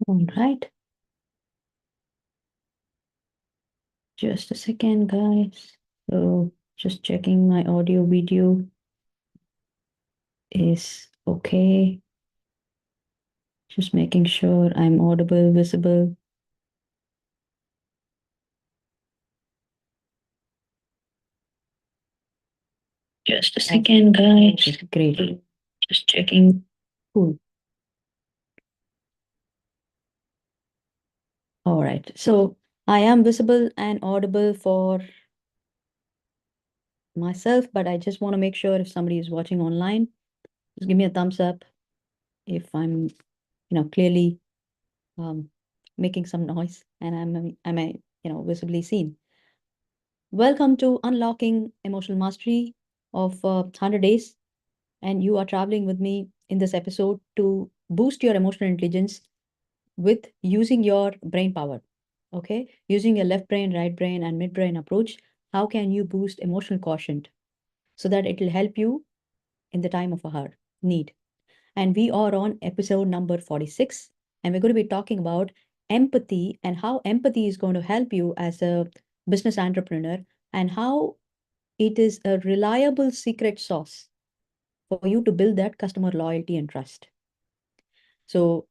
All right. Just a second, guys. So just checking my audio video is okay. Just making sure I'm audible, visible. Just a second, guys. Okay, great. Just checking. Cool. All right. So I am visible and audible for myself, but I just want to make sure if somebody is watching online, just give me a thumbs up if I'm, clearly um, making some noise and am I, visibly seen. Welcome to Unlocking Emotional Mastery of 100 Days. And you are traveling with me in this episode to boost your emotional intelligence with using your brain power. Okay. Using your left brain, right brain, and midbrain approach. How can you boost emotional quotient so that it will help you in the time of a need? And we are on episode number 46. And we're going to be talking about empathy and how empathy is going to help you as a business entrepreneur and how it is a reliable secret sauce for you to build that customer loyalty and trust. So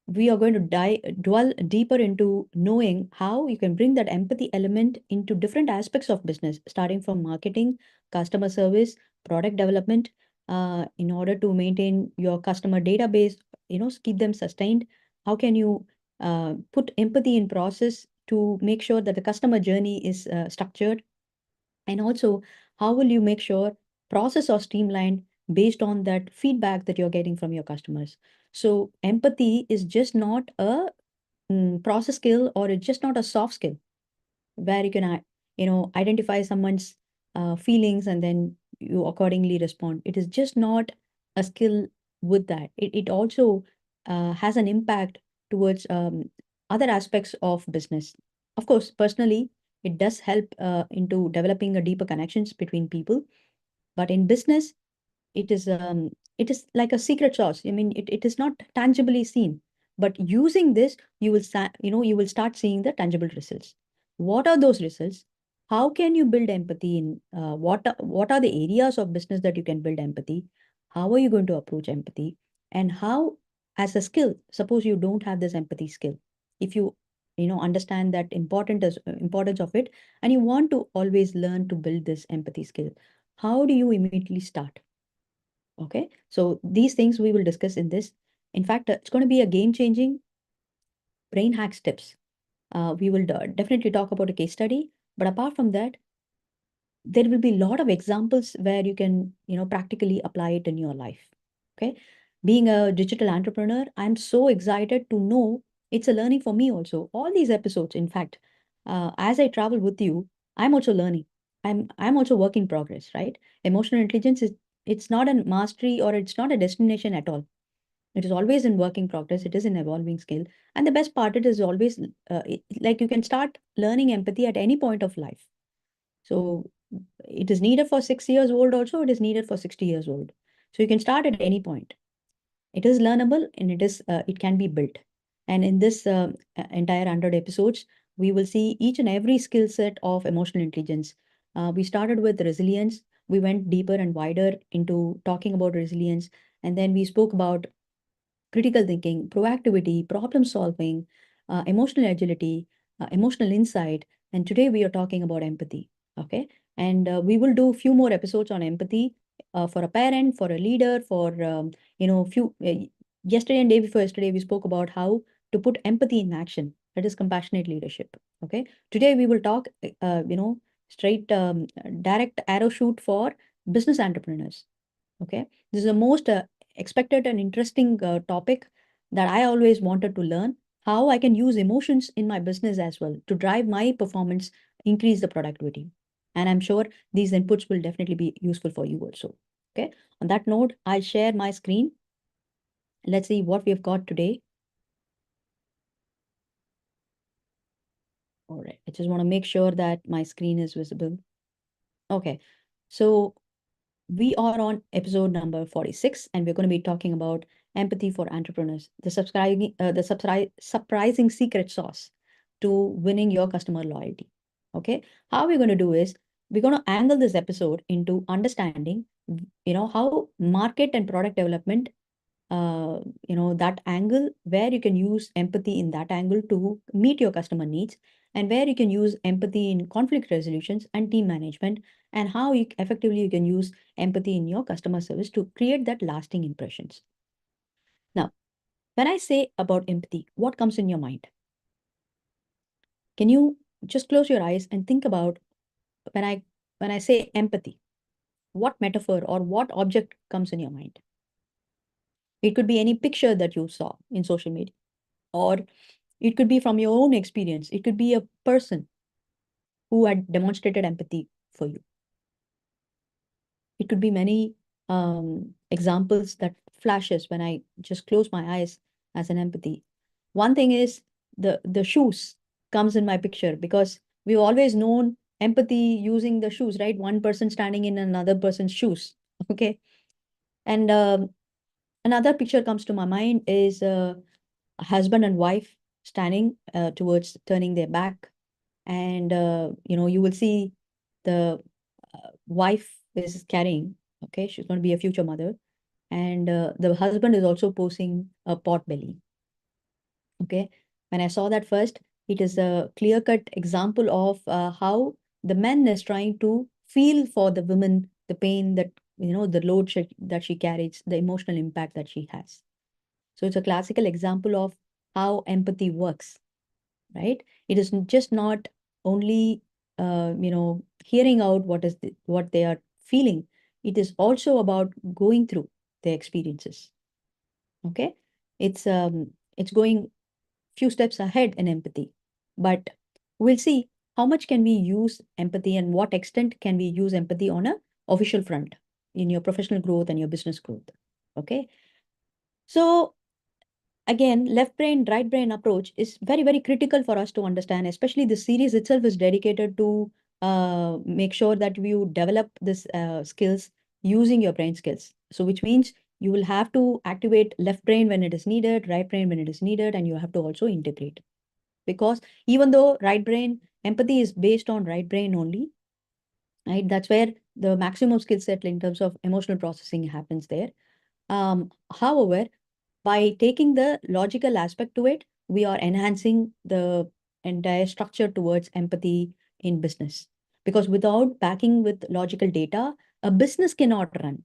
we are going to dwell deeper into knowing how you can bring that empathy element into different aspects of business, starting from marketing, customer service, product development, in order to maintain your customer database, keep them sustained. How can you put empathy in process to make sure that the customer journey is structured? And also, how will you make sure process are streamlined based on that feedback that you're getting from your customers? So empathy is just not a process skill, or it's just not a soft skill where you can identify someone's feelings and then you accordingly respond. It is just not a skill. With that, it also has an impact towards other aspects of business. Of course, personally, it does help into developing a deeper connections between people, but in business it is like a secret sauce. I mean, it is not tangibly seen, but using this, you will start seeing the tangible results. What are those results? How can you build empathy in what are the areas of business that you can build empathy? How are you going to approach empathy? And how, as a skill, suppose you don't have this empathy skill, if you understand that importance of it, and you want to always learn to build this empathy skill, how do you immediately start? Okay, so these things we will discuss in this. In fact, it's going to be a game-changing brain hacks tips. We will definitely talk about a case study, but apart from that, there will be a lot of examples where you can, practically apply it in your life. Okay, being a digital entrepreneur, I'm so excited to know it's a learning for me also. All these episodes, in fact, as I travel with you, I'm also learning. I'm also work in progress, right? Emotional intelligence is, it's not a mastery or it's not a destination at all. It is always in working progress. It is an evolving skill. And the best part, it is always like you can start learning empathy at any point of life. So it is needed for 6 years old also, it is needed for 60 years old. So you can start at any point. It is learnable and it can be built. And in this entire 100 episodes, we will see each and every skill set of emotional intelligence. We started with resilience. We went deeper and wider into talking about resilience. And then we spoke about critical thinking, proactivity, problem solving, emotional agility, emotional insight. And today we are talking about empathy. Okay. And we will do a few more episodes on empathy for a parent, for a leader, for, yesterday and day before yesterday, we spoke about how to put empathy in action. That is compassionate leadership. Okay. Today we will talk, straight, direct arrow shoot for business entrepreneurs. Okay. This is the most expected and interesting topic that I always wanted to learn, how I can use emotions in my business as well to drive my performance, increase the productivity. And I'm sure these inputs will definitely be useful for you also. Okay. On that note, I'll share my screen. Let's see what we've got today. All right. I just want to make sure that my screen is visible. Okay. So we are on episode number 46, and we're going to be talking about empathy for entrepreneurs, the surprising secret sauce to winning your customer loyalty. Okay, how we're going to do is we're going to angle this episode into understanding, how market and product development, that angle where you can use empathy in that angle to meet your customer needs, and where you can use empathy in conflict resolutions and team management, and how effectively you can use empathy in your customer service to create that lasting impressions. Now, when I say about empathy, what comes in your mind? Can you just close your eyes and think about when I say empathy, what metaphor or what object comes in your mind? It could be any picture that you saw in social media, or it could be from your own experience. It could be a person who had demonstrated empathy for you. It could be many examples that flashes when I just close my eyes as an empathy. One thing is the shoes comes in my picture, because we've always known empathy using the shoes, right? One person standing in another person's shoes. Okay. And another picture comes to my mind is a husband and wife standing towards turning their back. And, you will see the wife is carrying, okay, she's going to be a future mother. And the husband is also posing a pot belly. Okay. When I saw that first, it is a clear-cut example of how the man is trying to feel for the woman, the pain that, the load that she carries, the emotional impact that she has. So it's a classical example of how empathy works, right? It is just not only, hearing out what they are feeling. It is also about going through their experiences. Okay. It's going few steps ahead in empathy. But we'll see how much can we use empathy and what extent can we use empathy on a official front in your professional growth and your business growth. Okay. So again, left brain, right brain approach is very, very critical for us to understand, especially the series itself is dedicated to make sure that you develop this skills using your brain skills. So which means you will have to activate left brain when it is needed, right brain when it is needed, and you have to also integrate. Because even though right brain empathy is based on right brain only, right, that's where the maximum skill set in terms of emotional processing happens there. However, by taking the logical aspect to it, we are enhancing the entire structure towards empathy in business. Because without backing with logical data, a business cannot run,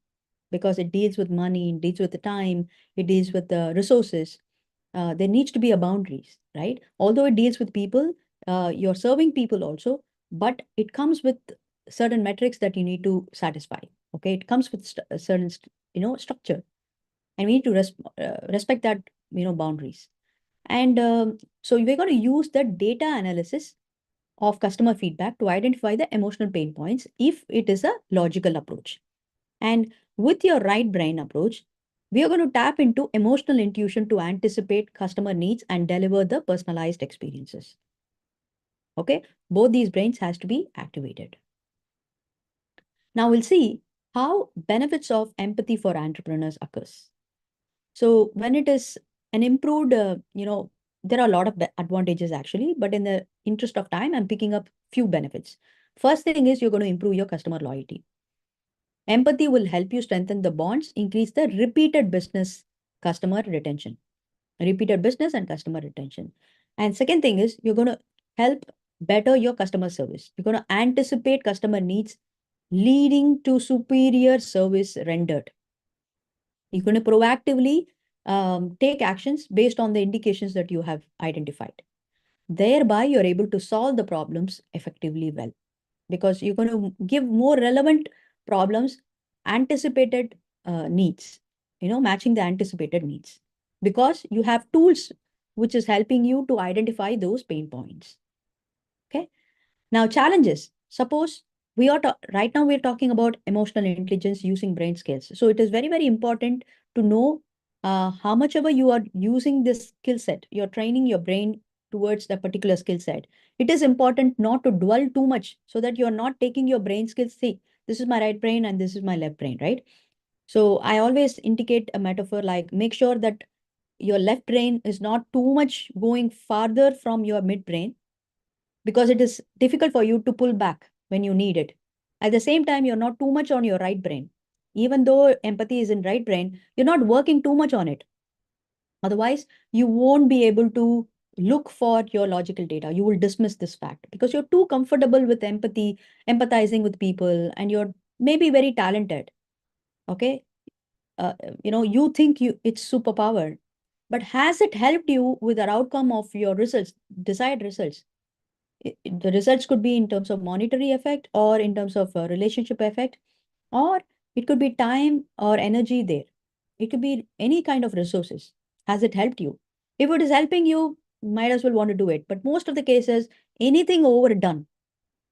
because it deals with money, it deals with the time, it deals with the resources. There needs to be a boundaries, right? Although it deals with people, you're serving people also, but it comes with certain metrics that you need to satisfy. Okay, it comes with a certain structure, and we need to respect that boundaries. And so we're going to use the data analysis of customer feedback to identify the emotional pain points if it is a logical approach. And with your right brain approach, we are going to tap into emotional intuition to anticipate customer needs and deliver the personalized experiences. Okay, both these brains has to be activated. Now we'll see how benefits of empathy for entrepreneurs occurs. So when it is an improved, there are a lot of advantages actually, but in the interest of time, I'm picking up few benefits. First thing is you're going to improve your customer loyalty. Empathy will help you strengthen the bonds, increase the repeated business customer retention, repeated business and customer retention. And second thing is you're going to help better your customer service. You're going to anticipate customer needs, leading to superior service rendered. You're going to proactively take actions based on the indications that you have identified. Thereby, you're able to solve the problems effectively well, because you're going to give more relevant problems, anticipated needs, matching the anticipated needs, because you have tools which is helping you to identify those pain points. Okay. Now, challenges. Suppose right now we're talking about emotional intelligence using brain skills. So it is very, very important to know how much ever you are using this skill set, you're training your brain towards that particular skill set. It is important not to dwell too much, so that you're not taking your brain skills. See, this is my right brain and this is my left brain, right? So I always indicate a metaphor like make sure that your left brain is not too much going farther from your midbrain because it is difficult for you to pull back when you need it. At the same time, you're not too much on your right brain. Even though empathy is in right brain, you're not working too much on it. Otherwise, you won't be able to look for your logical data. You will dismiss this fact because you're too comfortable with empathy, empathizing with people, and you're maybe very talented. Okay. Uh, you think it's superpower, but has it helped you with the outcome of your results, desired results? The results could be in terms of monetary effect or in terms of relationship effect, or it could be time or energy there. It could be any kind of resources. Has it helped you? If it is helping you, might as well want to do it. But most of the cases, anything overdone,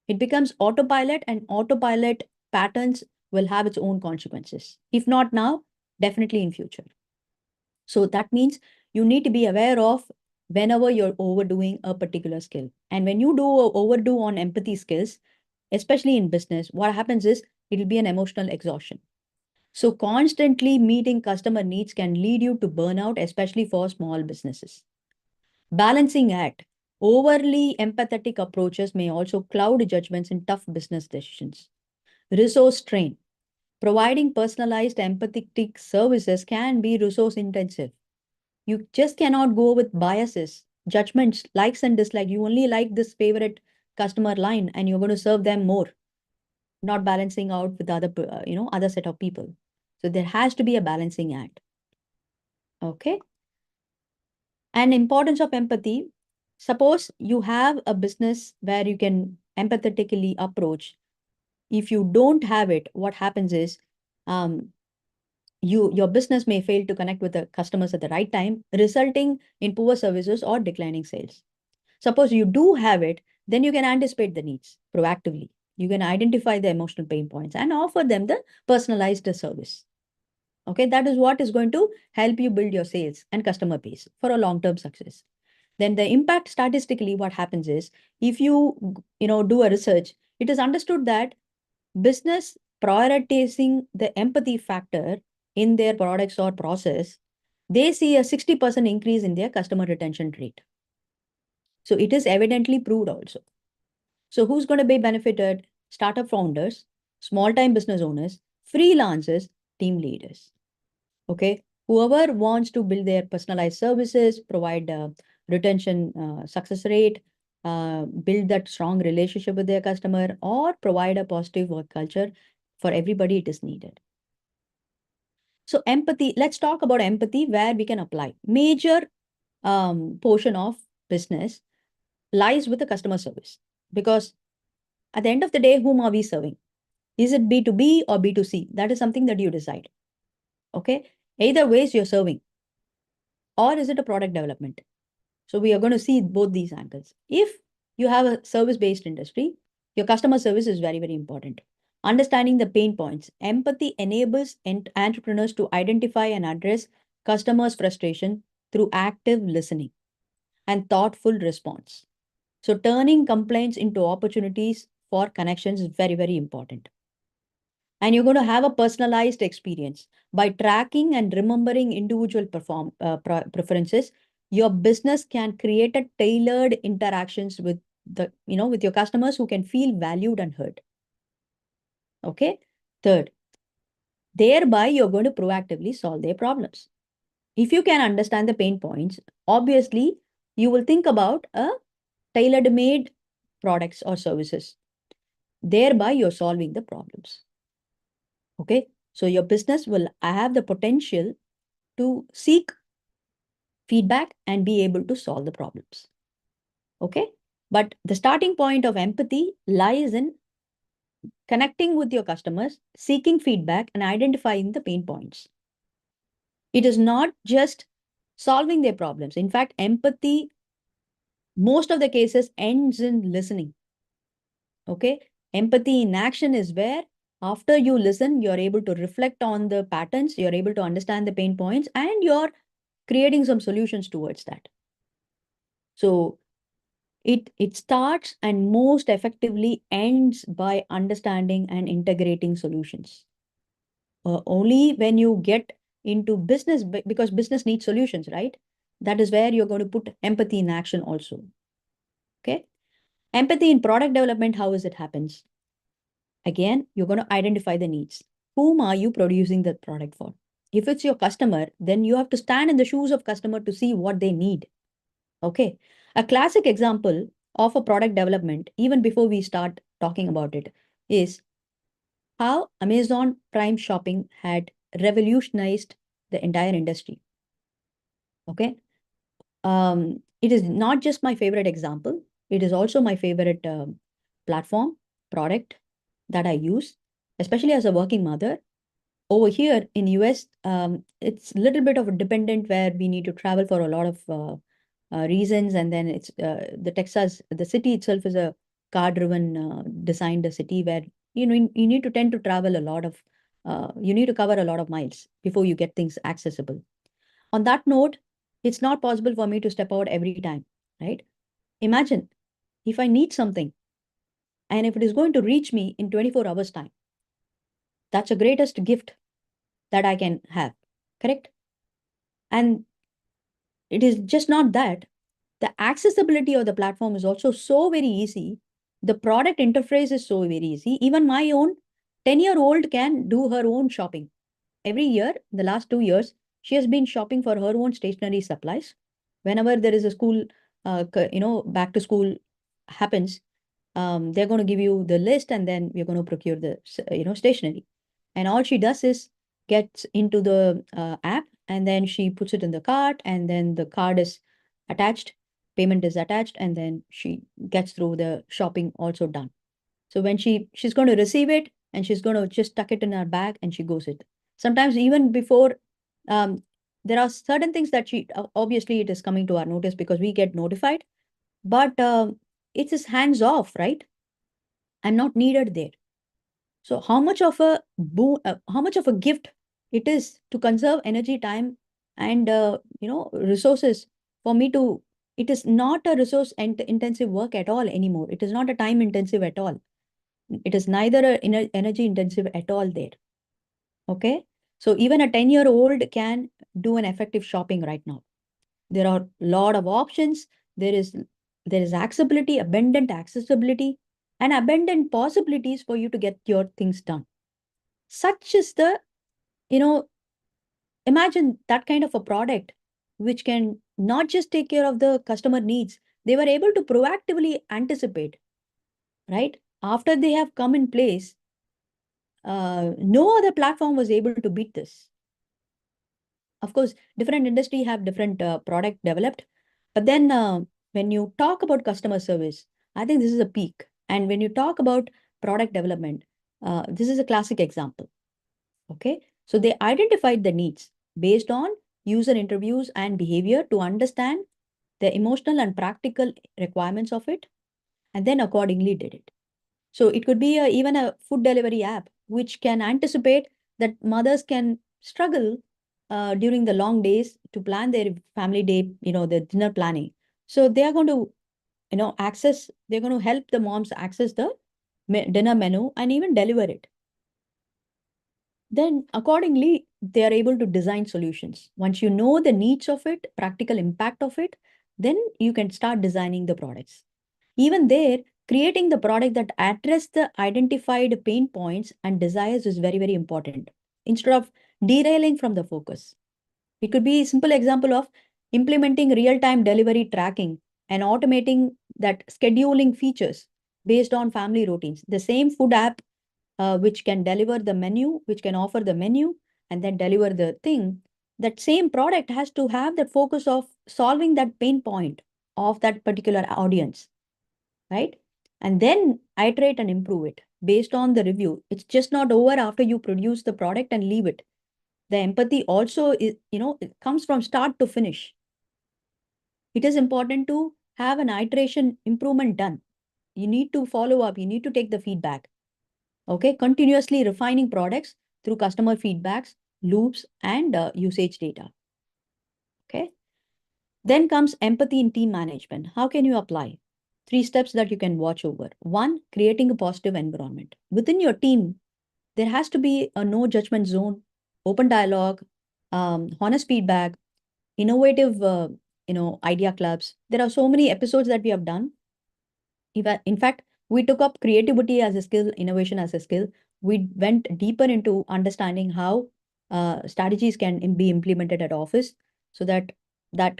it becomes autopilot, and autopilot patterns will have its own consequences. If not now, definitely in future. So that means you need to be aware of whenever you're overdoing a particular skill. And when you do overdo on empathy skills, especially in business, what happens is it'll be an emotional exhaustion. So constantly meeting customer needs can lead you to burnout, especially for small businesses. Balancing act. Overly empathetic approaches may also cloud judgments in tough business decisions. Resource strain. Providing personalized empathetic services can be resource intensive. You just cannot go with biases, judgments, likes and dislikes. You only like this favorite customer line and you're going to serve them more, not balancing out with other set of people. So there has to be a balancing act. Okay. And importance of empathy. Suppose you have a business where you can empathetically approach. If you don't have it, what happens is um, your business may fail to connect with the customers at the right time, resulting in poor services or declining sales. Suppose you do have it, then you can anticipate the needs proactively. You can identify the emotional pain points and offer them the personalized service. Okay, that is what is going to help you build your sales and customer base for a long-term success. Then the impact statistically, what happens is if you do a research, it is understood that business prioritizing the empathy factor in their products or process, they see a 60% increase in their customer retention rate. So it is evidently proved also. So who's going to be benefited? Startup founders, small time business owners, freelancers, team leaders. Okay. Whoever wants to build their personalized services, provide retention success rate, build that strong relationship with their customer, or provide a positive work culture for everybody, it is needed. So empathy, let's talk about empathy where we can apply. Major portion of business lies with the customer service because at the end of the day, whom are we serving? Is it B2B or B2C? That is something that you decide. Okay. Either ways you're serving, or is it a product development? So we are going to see both these angles. If you have a service-based industry, your customer service is very, very important. Understanding the pain points. Empathy enables entrepreneurs to identify and address customers' frustration through active listening and thoughtful response. So turning complaints into opportunities for connections is very, very important. And you're going to have a personalized experience by tracking and remembering individual preferences. Your business can create a tailored interactions with with your customers who can feel valued and heard. Okay. Third, thereby you're going to proactively solve their problems. If you can understand the pain points, obviously you will think about a tailored made products or services. Thereby you're solving the problems. Okay. So your business will have the potential to seek feedback and be able to solve the problems. Okay. But the starting point of empathy lies in connecting with your customers, seeking feedback, and identifying the pain points. It is not just solving their problems. In fact, empathy, most of the cases, ends in listening. Okay. Empathy in action is where after you listen, you're able to reflect on the patterns, you're able to understand the pain points, and you're creating some solutions towards that. So it starts and most effectively ends by understanding and integrating solutions. only when you get into business, because business needs solutions, right? That is where you're going to put empathy in action also. Okay. Empathy in product development, how is it happens? Again, you're going to identify the needs. Whom are you producing the product for? If it's your customer, then you have to stand in the shoes of customer to see what they need. Okay. A classic example of a product development, even before we start talking about it, is how Amazon Prime Shopping had revolutionized the entire industry. Okay. It is not just my favorite example, it is also my favorite platform, product that I use, especially as a working mother. Over here in US, it's a little bit of a dependent where we need to travel for a lot of reasons, and then it's the city itself is a car-driven designed a city where you need to tend to travel a lot of you need to cover a lot of miles before you get things accessible. On that note, it's not possible for me to step out every time, right? Imagine if I need something and if it is going to reach me in 24 hours time, that's the greatest gift that I can have, correct? And it is just not that. The accessibility of the platform is also so very easy. The product interface is so very easy. Even my own 10-year-old can do her own shopping. Every year, the last 2 years, she has been shopping for her own stationery supplies. Whenever there is a school, back to school happens, they're going to give you the list and then we're going to procure the, stationery. And all she does is gets into the app and then she puts it in the cart and then the card is attached, payment is attached, and then she gets through the shopping also done. So when she's going to receive it and she's going to just tuck it in her bag and she goes it. Sometimes even before, um, there are certain things that she obviously it is coming to our notice because we get notified, but it is hands off, right? I'm not needed there. So how much of a how much of a gift it is to conserve energy, time, and resources for me to. It is not a resource intensive work at all anymore. It is not a time intensive at all. It is neither a energy intensive at all there. Okay. So even a 10-year-old can do an effective shopping right now. There are a lot of options. There is accessibility, abundant accessibility, and abundant possibilities for you to get your things done. Such is the, you know, imagine that kind of a product which can not just take care of the customer needs, they were able to proactively anticipate, right? After they have come in place, no other platform was able to beat this. Of course, different industry have different product developed, but then when you talk about customer service, I think this is a peak. And when you talk about product development, this is a classic example. Okay, so they identified the needs based on user interviews and behavior to understand the emotional and practical requirements of it, and then accordingly did it. So it could be even a food delivery app, which can anticipate that mothers can struggle during the long days to plan their family day, the dinner planning. So they are going to, they're going to help the moms access the dinner menu and even deliver it. Then accordingly, they are able to design solutions. Once you know the needs of it, practical impact of it, then you can start designing the products. Even there, creating the product that address the identified pain points and desires is very, very important. Instead of derailing from the focus. It could be a simple example of implementing real-time delivery tracking and automating that scheduling features based on family routines. The same food app which can deliver the menu, which can offer the menu and then deliver the thing, that same product has to have that focus of solving that pain point of that particular audience, right? And then iterate and improve it based on the review. It's just not over after you produce the product and leave it. The empathy also is, it comes from start to finish. It is important to have an iteration improvement done. You need to follow up, you need to take the feedback. Okay, continuously refining products through customer feedbacks, loops, and usage data. Okay, then comes empathy in team management. How can you apply? 3 steps that you can watch over. One, creating a positive environment. Within your team, there has to be a no judgment zone, open dialogue, honest feedback, innovative, idea clubs. There are so many episodes that we have done. In fact, we took up creativity as a skill, innovation as a skill. We went deeper into understanding how strategies can be implemented at office so that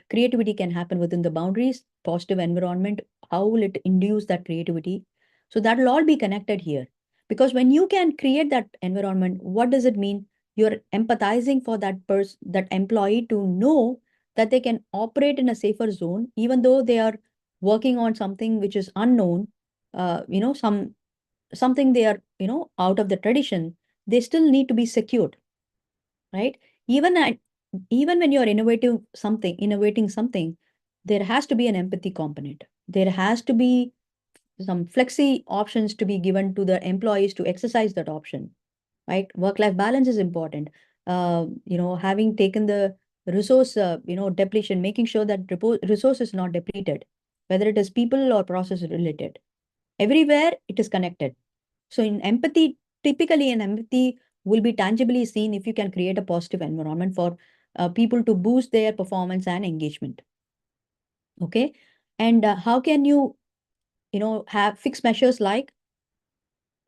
creativity can happen within the boundaries, positive environment. How will it induce that creativity? So that will all be connected here. Because when you can create that environment, what does it mean? You're empathizing for that person, that employee to know that they can operate in a safer zone, even though they are working on something which is unknown, something they are, out of the tradition, they still need to be secured, right? Even at, even when you're innovating something, there has to be an empathy component. There has to be some flexi options to be given to the employees to exercise that option, right? Work-life balance is important. Having taken the resource, depletion, making sure that resource is not depleted, whether it is people or process related. Everywhere it is connected. So in empathy, typically an empathy will be tangibly seen if you can create a positive environment for people to boost their performance and engagement. Okay. And how can you, have fixed measures like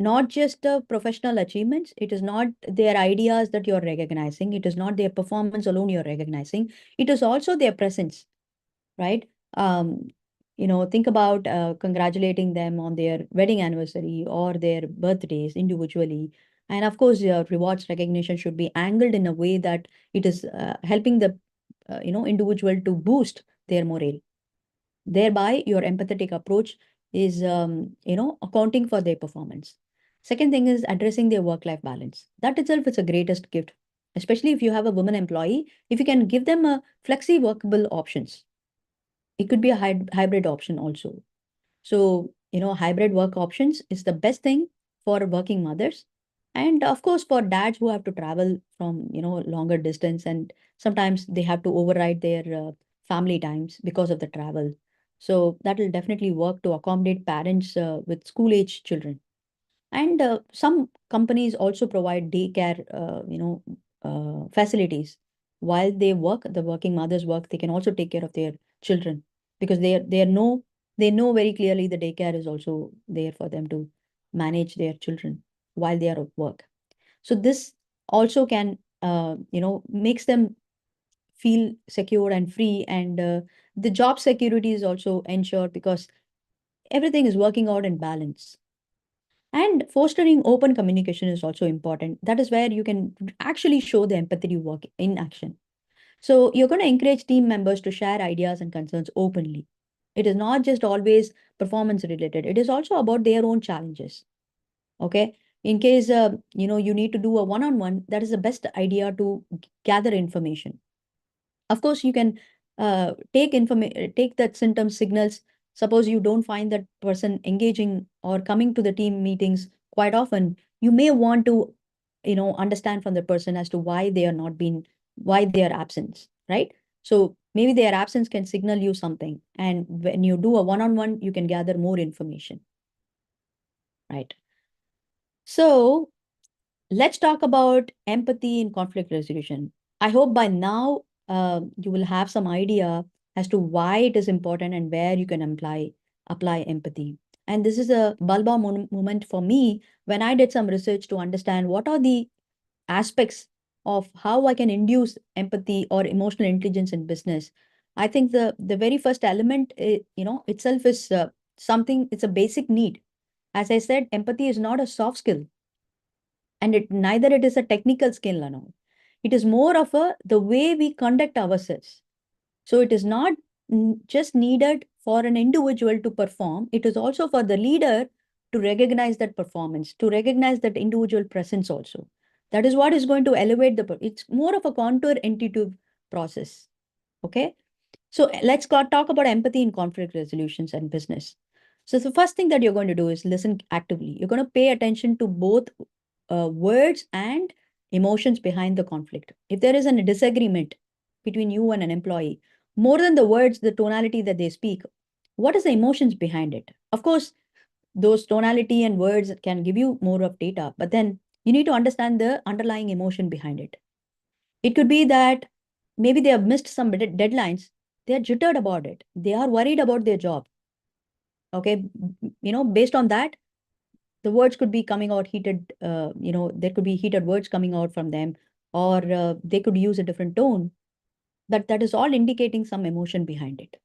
not just the professional achievements. It is not their ideas that you're recognizing. It is not their performance alone you're recognizing. It is also their presence, right? Think about congratulating them on their wedding anniversary or their birthdays individually. And of course, your rewards recognition should be angled in a way that it is helping the individual to boost their morale. Thereby, your empathetic approach is, accounting for their performance. Second thing is addressing their work-life balance. That itself is a greatest gift, especially if you have a woman employee. If you can give them a flexi workable options, it could be a hybrid option also. So, hybrid work options is the best thing for working mothers. And of course, for dads who have to travel from, longer distance, and sometimes they have to override their family times because of the travel. So that will definitely work to accommodate parents with school age children. And some companies also provide daycare, facilities. While they work, the working mothers work, they can also take care of their children because they know very clearly the daycare is also there for them to manage their children while they are at work. So this also can, makes them feel secure and free, and the job security is also ensured because everything is working out in balance. And fostering open communication is also important. That is where you can actually show the empathy you work in action. So you're going to encourage team members to share ideas and concerns openly. It is not just always performance related. It is also about their own challenges. Okay. In case, you need to do a one-on-one, that is the best idea to gather information. Of course, you can take that symptom signals. Suppose you don't find that person engaging or coming to the team meetings quite often, you may want to, understand from the person as to why they are absent, right? So maybe their absence can signal you something. And when you do a one-on-one, you can gather more information, right? So let's talk about empathy in conflict resolution. I hope by now you will have some idea as to why it is important and where you can apply empathy. And this is a bulba moment for me when I did some research to understand what are the aspects of how I can induce empathy or emotional intelligence in business. I think the very first element, itself is something. It's a basic need. As I said, empathy is not a soft skill, and neither it is a technical skill and all. It is more of the way we conduct ourselves. So it is not just needed for an individual to perform. It is also for the leader to recognize that performance, to recognize that individual presence also. That is what is going to elevate it's more of a contour intuitive process. Okay. So let's talk about empathy in conflict resolutions and business. So the first thing that you're going to do is listen actively. You're going to pay attention to both words and emotions behind the conflict. If there is a disagreement between you and an employee, more than the words, the tonality that they speak, what is the emotions behind it? Of course, those tonality and words can give you more of data, but then You need to understand the underlying emotion behind it. It could be that maybe they have missed some deadlines. They are jittered about it. They are worried about their job. Okay. Based on that, the words could be coming out heated. There could be heated words coming out from them, or they could use a different tone. That is all indicating some emotion behind it.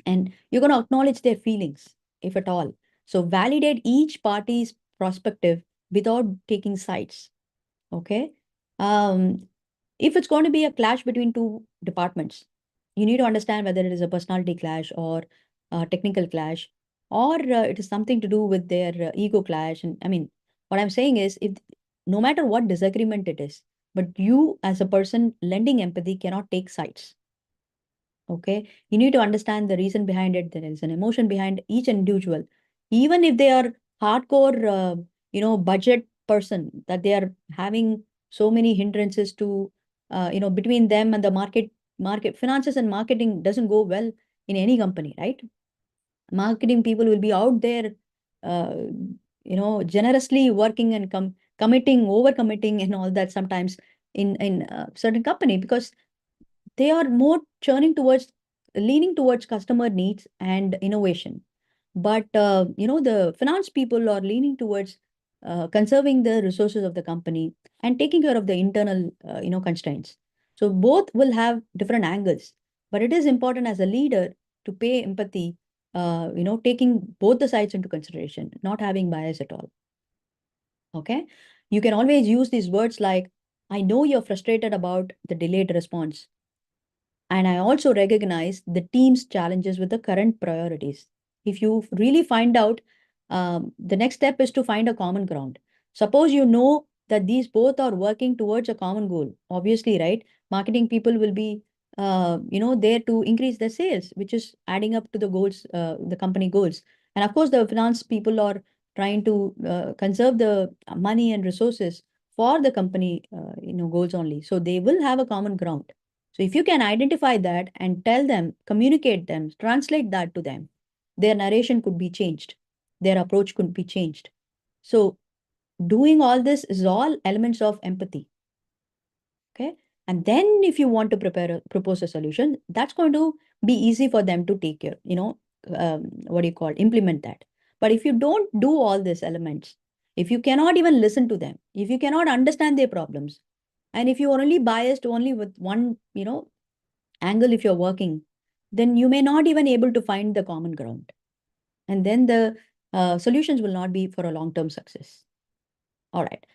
And you're going to acknowledge their feelings, if at all. So validate each party's perspective without taking sides. Okay. Um, if it's going to be a clash between two departments, you need to understand whether it is a personality clash or a technical clash, or it is something to do with their ego clash. And I mean, what I'm saying is, if no matter what disagreement it is, but you as a person lending empathy cannot take sides. Okay, you need to understand the reason behind it. There is an emotion behind each individual, even if they are hardcore, budget person, that they are having so many hindrances to, between them and the market finances and marketing doesn't go well in any company, right? Marketing people will be out there, uh, generously working and committing, over committing, and all that sometimes in certain company, because they are more leaning towards customer needs and innovation. But the finance people are leaning towards conserving the resources of the company and taking care of the internal constraints. So both will have different angles, but it is important as a leader to pay empathy, taking both the sides into consideration, not having bias at all. Okay, you can always use these words like, I know you're frustrated about the delayed response, and I also recognize the team's challenges with the current priorities. If you really find out, the next step is to find a common ground. Suppose you know that these both are working towards a common goal. Obviously, right? Marketing people will be, there to increase their sales, which is adding up to the goals, the company goals. And of course, the finance people are trying to conserve the money and resources for the company, goals only. So they will have a common ground. So if you can identify that and tell them, communicate them, translate that to them, their narration could be changed. Their approach could be changed. So doing all this is all elements of empathy. Okay. And then if you want to propose a solution, that's going to be easy for them to take care, what do you call it, implement that. But if you don't do all these elements, if you cannot even listen to them, if you cannot understand their problems, and if you are only biased only with one, angle if you're working, then you may not even able to find the common ground. And then the solutions will not be for a long-term success. All right.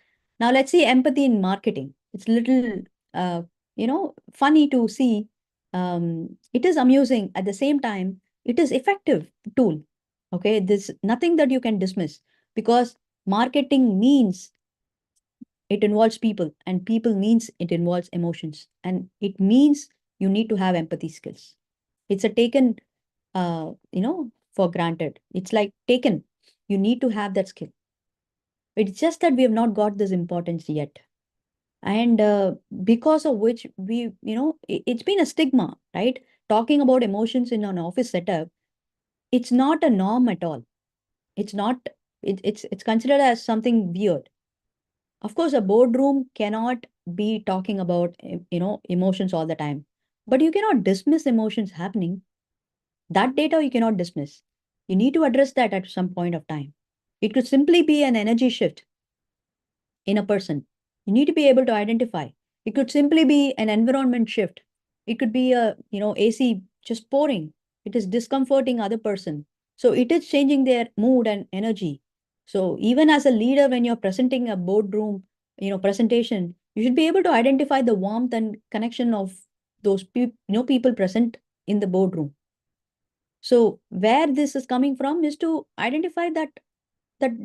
Now let's see empathy in marketing. It's a little, funny to see. It is amusing. At the same time, it is effective tool. Okay. There's nothing that you can dismiss, because marketing means it involves people, and people means it involves emotions, and it means you need to have empathy skills. It's a taken, for granted. It's like taken. You need to have that skill. It's just that we have not got this importance yet. And because of which it's been a stigma, right? Talking about emotions in an office setup, it's not a norm at all. It's not, it's considered as something weird. Of course, a boardroom cannot be talking about, emotions all the time, but you cannot dismiss emotions happening. That data you cannot dismiss. You need to address that at some point of time. It could simply be an energy shift in a person. You need to be able to identify. It could simply be an environment shift. It could be a, AC just pouring. It is discomforting other person. So it is changing their mood and energy. So even as a leader, when you're presenting a boardroom, presentation, you should be able to identify the warmth and connection of those people present in the boardroom. So where this is coming from is to identify that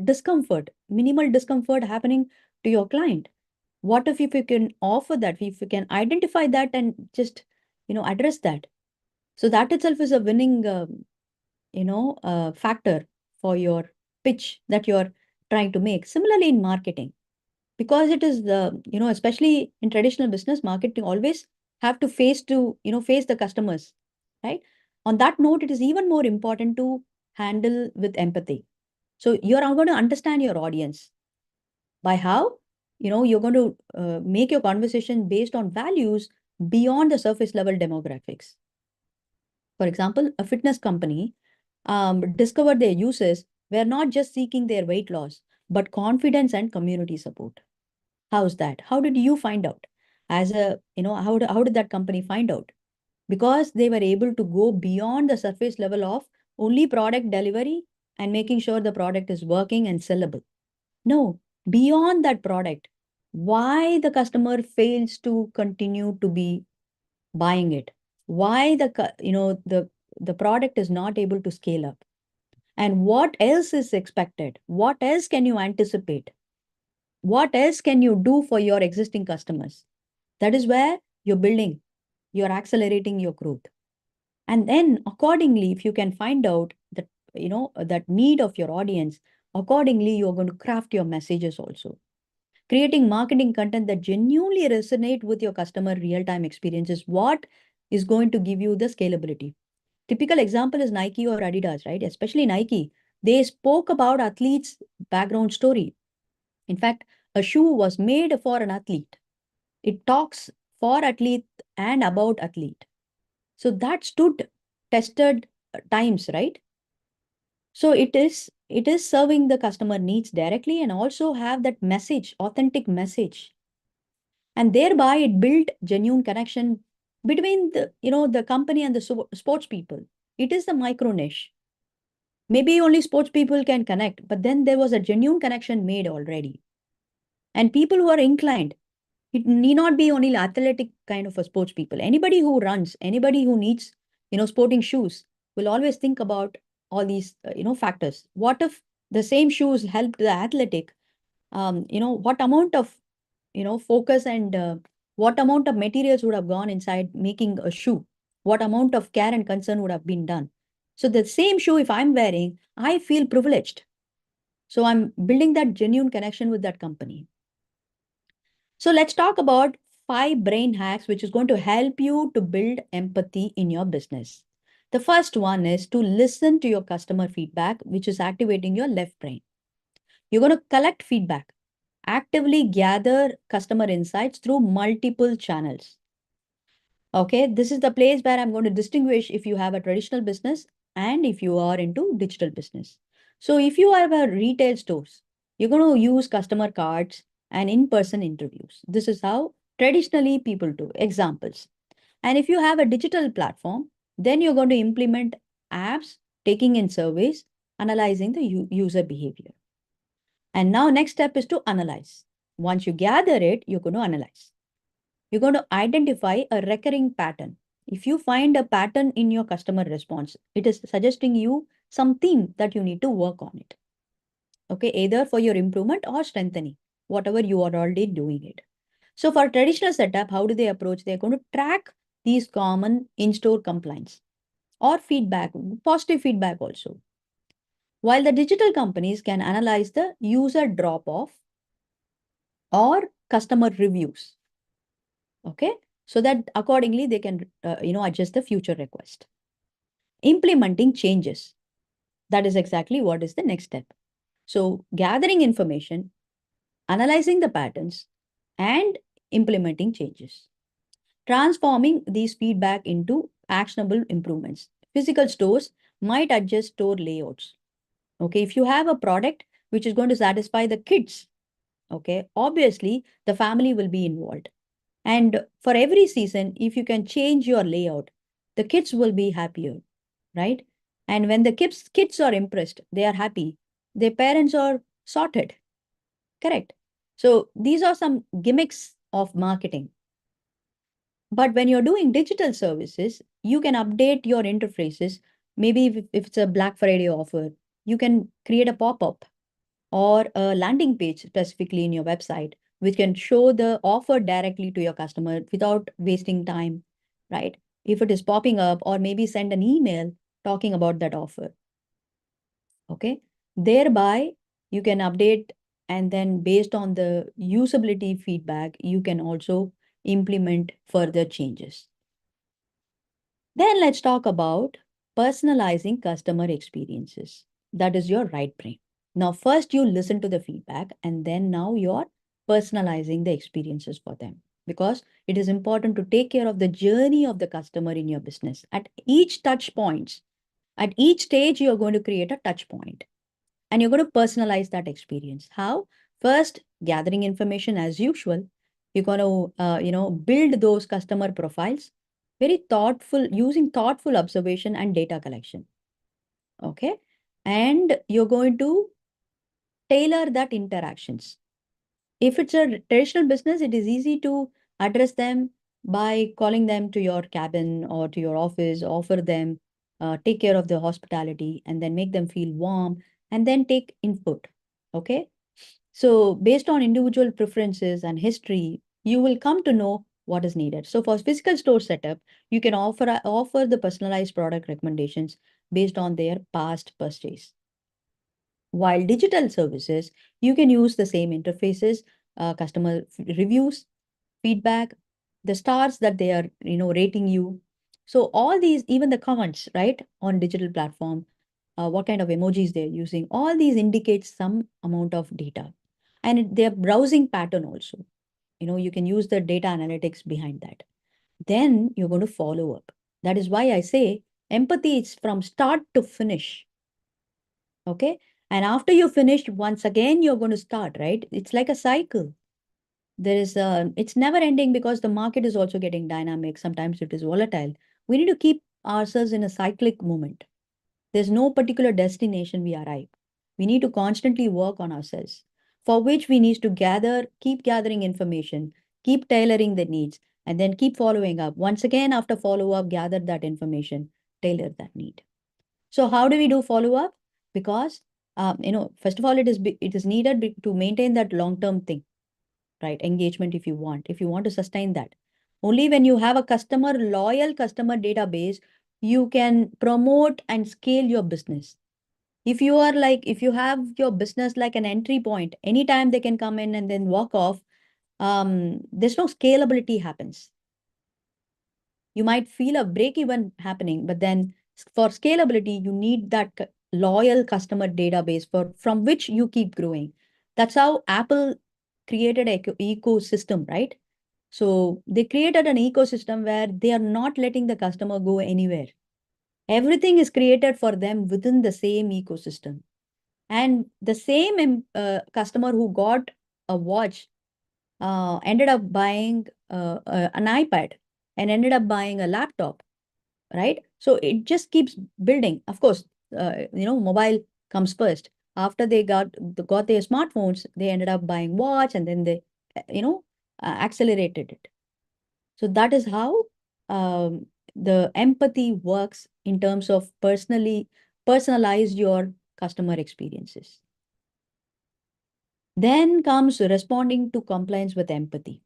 discomfort, minimal discomfort happening to your client. What if you can offer that, if you can identify that and just, address that. So that itself is a winning, factor for your pitch that you're trying to make. Similarly in marketing, because it is the, especially in traditional business, marketing always have to face the customers, right? On that note, it is even more important to handle with empathy. So you're going to understand your audience. By how? you're going to make your conversation based on values beyond the surface level demographics. For example, a fitness company discovered their users were not just seeking their weight loss, but confidence and community support. How's that? How did you find out? How did that company find out? Because they were able to go beyond the surface level of only product delivery and making sure the product is working and sellable. No, beyond that product, why the customer fails to continue to be buying it, why the product is not able to scale up, and what else is expected, what else can you anticipate, what else can you do for your existing customers. That is where you're accelerating your growth. And then accordingly, if you can find out that that need of your audience, accordingly you're going to craft your messages also. Creating marketing content that genuinely resonate with your customer real-time experience is what is going to give you the scalability. Typical example is Nike or Adidas, right? Especially Nike. They spoke about athletes' background story. In fact, a shoe was made for an athlete. It talks for athlete and about athlete. So that stood tested times, right? So it is serving the customer needs directly and also have that message, authentic message. And thereby it built genuine connection between the company and the sports people. It is the micro niche. Maybe only sports people can connect, but then there was a genuine connection made already. And people who are inclined, it need not be only athletic kind of a sports people. Anybody who runs, anybody who needs, sporting shoes will always think about all these, factors. What if the same shoes helped the athletic? What amount of, focus and what amount of materials would have gone inside making a shoe? What amount of care and concern would have been done? So the same shoe, if I'm wearing, I feel privileged. So I'm building that genuine connection with that company. So let's talk about 5 brain hacks, which is going to help you to build empathy in your business. The first one is to listen to your customer feedback, which is activating your left brain. You're going to collect feedback, actively gather customer insights through multiple channels. Okay, this is the place where I'm going to distinguish if you have a traditional business and if you are into digital business. So if you have a retail stores, you're going to use customer cards and in-person interviews. This is how traditionally people do. Examples. And if you have a digital platform, then you're going to implement apps, taking in surveys, analyzing the user behavior. And now next step is to analyze. Once you gather it, you're going to analyze. You're going to identify a recurring pattern. If you find a pattern in your customer response, it is suggesting you some theme that you need to work on it. Okay, either for your improvement or strengthening, whatever you are already doing it. So for traditional setup, how do they approach? They're going to track these common in-store complaints or feedback, positive feedback also. While the digital companies can analyze the user drop-off or customer reviews. Okay, so that accordingly they can adjust the future request. Implementing changes. That is exactly what is the next step. So gathering information, analyzing the patterns, and implementing changes. Transforming these feedback into actionable improvements. Physical stores might adjust store layouts. Okay, if you have a product which is going to satisfy the kids, okay, obviously the family will be involved. And for every season, if you can change your layout, the kids will be happier, right? And when the kids are impressed, they are happy. Their parents are sorted, correct? So these are some gimmicks of marketing. But when you're doing digital services, you can update your interfaces. Maybe if it's a Black Friday offer, you can create a pop-up or a landing page specifically in your website, which can show the offer directly to your customer without wasting time, right? If it is popping up, or maybe send an email talking about that offer. Okay. Thereby, you can update, and then based on the usability feedback, you can also implement further changes. Then let's talk about personalizing customer experiences. That is your right brain. Now, first you listen to the feedback, and then now you're personalizing the experiences for them, because it is important to take care of the journey of the customer in your business. At each touch points, at each stage, you're going to create a touch point and you're going to personalize that experience. How? First, gathering information as usual. You're going to, build those customer profiles, very thoughtful, using thoughtful observation and data collection. Okay. And you're going to tailor that interactions. If it's a traditional business, it is easy to address them by calling them to your cabin or to your office, offer them, take care of the hospitality, and then make them feel warm, and then take input. Okay. So, based on individual preferences and history, you will come to know what is needed. So, for physical store setup, you can offer the personalized product recommendations based on their past purchase. While digital services, you can use the same interfaces, customer reviews, feedback, the stars that they are, rating you. So all these, even the comments, right, on digital platform, what kind of emojis they're using, all these indicate some amount of data. And their browsing pattern also. You can use the data analytics behind that. Then you're going to follow up. That is why I say empathy is from start to finish. Okay. And after you finished, once again, you're going to start, right? It's like a cycle. It's never ending because the market is also getting dynamic. Sometimes it is volatile. We need to keep ourselves in a cyclic movement. There's no particular destination we arrive. We need to constantly work on ourselves, for which we need to keep gathering information, keep tailoring the needs, and then keep following up. Once again, after follow up, gather that information, tailor that need. So how do we do follow up? Because first of all, it is needed to maintain that long term thing, right? Engagement, if you want to sustain that. Only when you have a loyal customer database, you can promote and scale your business. If you have your business like an entry point, anytime they can come in and then walk off, there's no scalability happens. You might feel a break even happening, but then for scalability, you need that loyal customer database from which you keep growing. That's how Apple created an ecosystem, right? So they created an ecosystem where they are not letting the customer go anywhere. Everything is created for them within the same ecosystem. And the same customer who got a watch ended up buying an iPad and ended up buying a laptop, right? So it just keeps building. Of course, mobile comes first. After they got their smartphones, they ended up buying watch, and then they, accelerated it. So that is how the empathy works in terms of personalize your customer experiences. Then comes responding to complaints with empathy.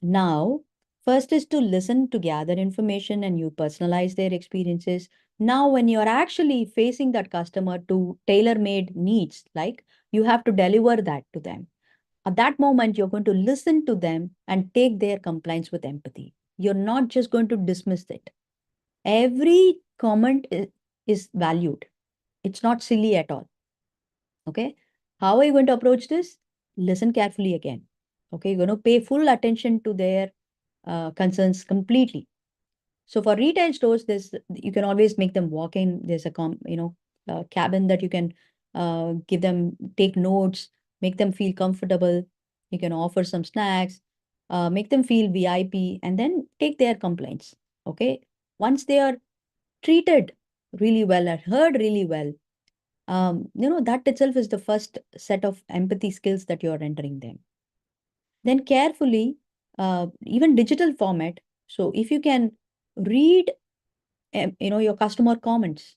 Now, first is to listen to gather information and you personalize their experiences. Now, when you're actually facing that customer to tailor-made needs, like you have to deliver that to them. At that moment, you're going to listen to them and take their complaints with empathy. You're not just going to dismiss it. Every comment is valued. It's not silly at all. Okay. How are you going to approach this? Listen carefully again. Okay. You're going to pay full attention to their concerns completely. So for retail stores, you can always make them walk in. There's a cabin that you can give them, take notes, make them feel comfortable. You can offer some snacks, make them feel VIP, and then take their complaints. Okay. Once they are treated really well and heard really well, that itself is the first set of empathy skills that you're entering them. Then carefully, even digital format. So if you can read, your customer comments,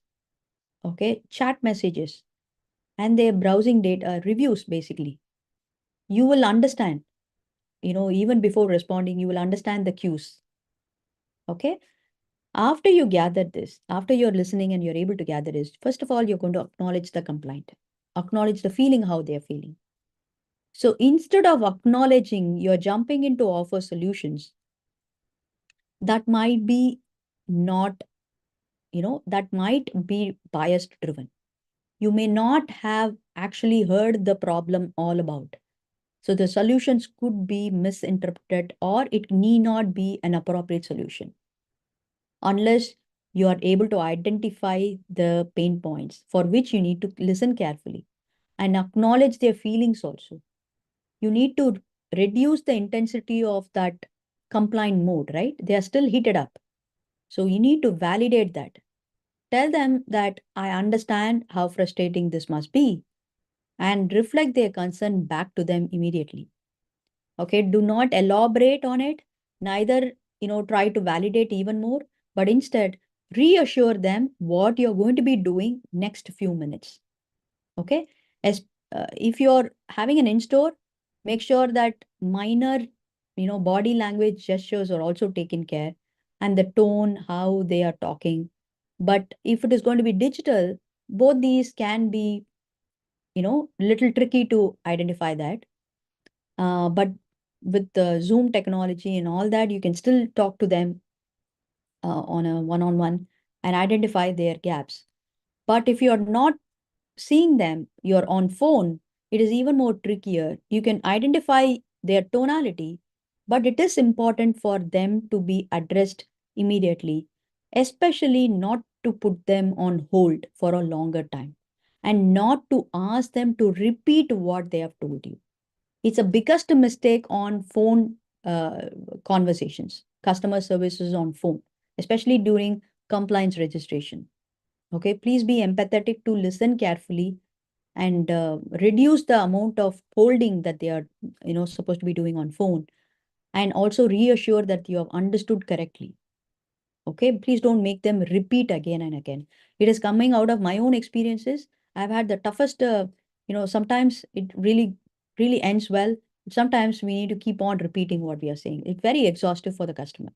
okay, chat messages, and their browsing data reviews, basically, you will understand, even before responding, you will understand the cues. Okay. After you gather this, after you're listening and you're able to gather this, first of all, you're going to acknowledge the complaint, acknowledge the feeling, how they're feeling. So instead of acknowledging, you're jumping into offer solutions that might be not, that might be bias driven. You may not have actually heard the problem all about. So the solutions could be misinterpreted, or it need not be an appropriate solution unless you are able to identify the pain points for which you need to listen carefully and acknowledge their feelings also. You need to reduce the intensity of that compliant mode, right? They are still heated up. So you need to validate that. Tell them that I understand how frustrating this must be and reflect their concern back to them immediately. Okay, do not elaborate on it, neither, try to validate even more, but instead reassure them what you're going to be doing next few minutes. Okay, as if you're having an in-store, make sure that minor, body language gestures are also taken care, and the tone, how they are talking. But if it is going to be digital, both these can be, little tricky to identify that. But with the Zoom technology and all that, you can still talk to them on a one-on-one and identify their gaps. But if you're not seeing them, you're on phone, it is even more trickier. You can identify their tonality, but it is important for them to be addressed immediately, especially not to put them on hold for a longer time and not to ask them to repeat what they have told you. It's a biggest mistake on phone conversations, customer services on phone, especially during compliance registration. Okay, please be empathetic to listen carefully and reduce the amount of holding that they are, supposed to be doing on phone, and also reassure that you have understood correctly. Okay, please don't make them repeat again and again. It is coming out of my own experiences. I've had the toughest, sometimes it really ends well. Sometimes we need to keep on repeating what we are saying. It's very exhaustive for the customer.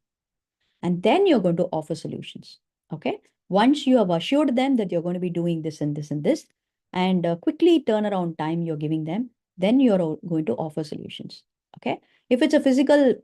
And then you're going to offer solutions. Okay, once you have assured them that you're going to be doing this and this and this, and quickly turnaround time you're giving them, then you're going to offer solutions. Okay, if it's a physical,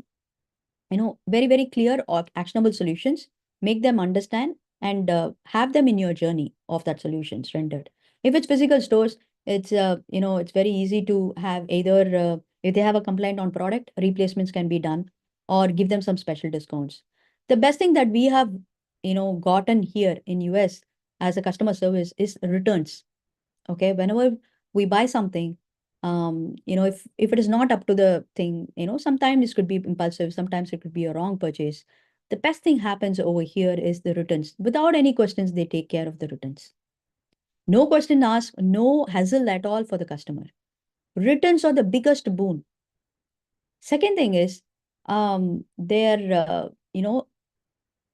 very, very clear or actionable solutions, make them understand and have them in your journey of that solutions rendered. If it's physical stores, it's very easy to have either, if they have a complaint on product, replacements can be done or give them some special discounts. The best thing that we have, gotten here in US as a customer service is returns. Okay, whenever we buy something, if it is not up to the thing, sometimes it could be impulsive, sometimes it could be a wrong purchase. The best thing happens over here is the returns. Without any questions, they take care of the returns. No question asked, no hassle at all for the customer. Returns are the biggest boon. Second thing is their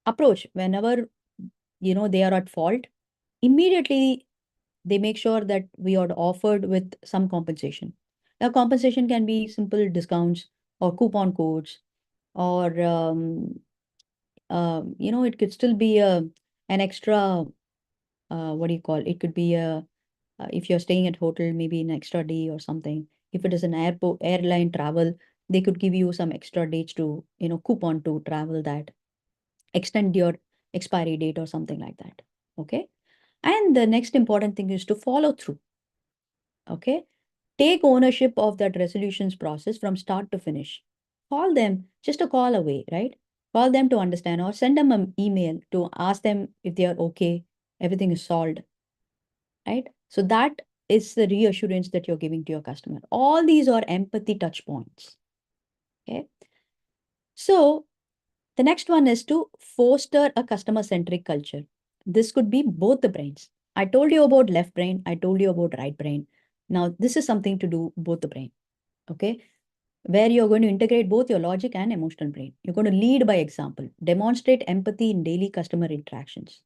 approach. Whenever they are at fault, immediately they make sure that we are offered with some compensation. Now, compensation can be simple discounts or coupon codes, or it could still be an extra. What do you call? It could be a if you're staying at hotel, maybe an extra day or something. If it is an airline travel, they could give you some extra dates to coupon to travel that, extend your expiry date or something like that. Okay, and the next important thing is to follow through. Okay, take ownership of that resolutions process from start to finish. Call them just a call away, right? Call them to understand or send them an email to ask them if they are okay, everything is solved, right? So that is the reassurance that you're giving to your customer. All these are empathy touch points. Okay. So the next one is to foster a customer centric culture. This could be both the brains. I told you about left brain, I told you about right brain. Now, this is something to do both the brain. Okay, where you're going to integrate both your logic and emotional brain. You're going to lead by example, demonstrate empathy in daily customer interactions.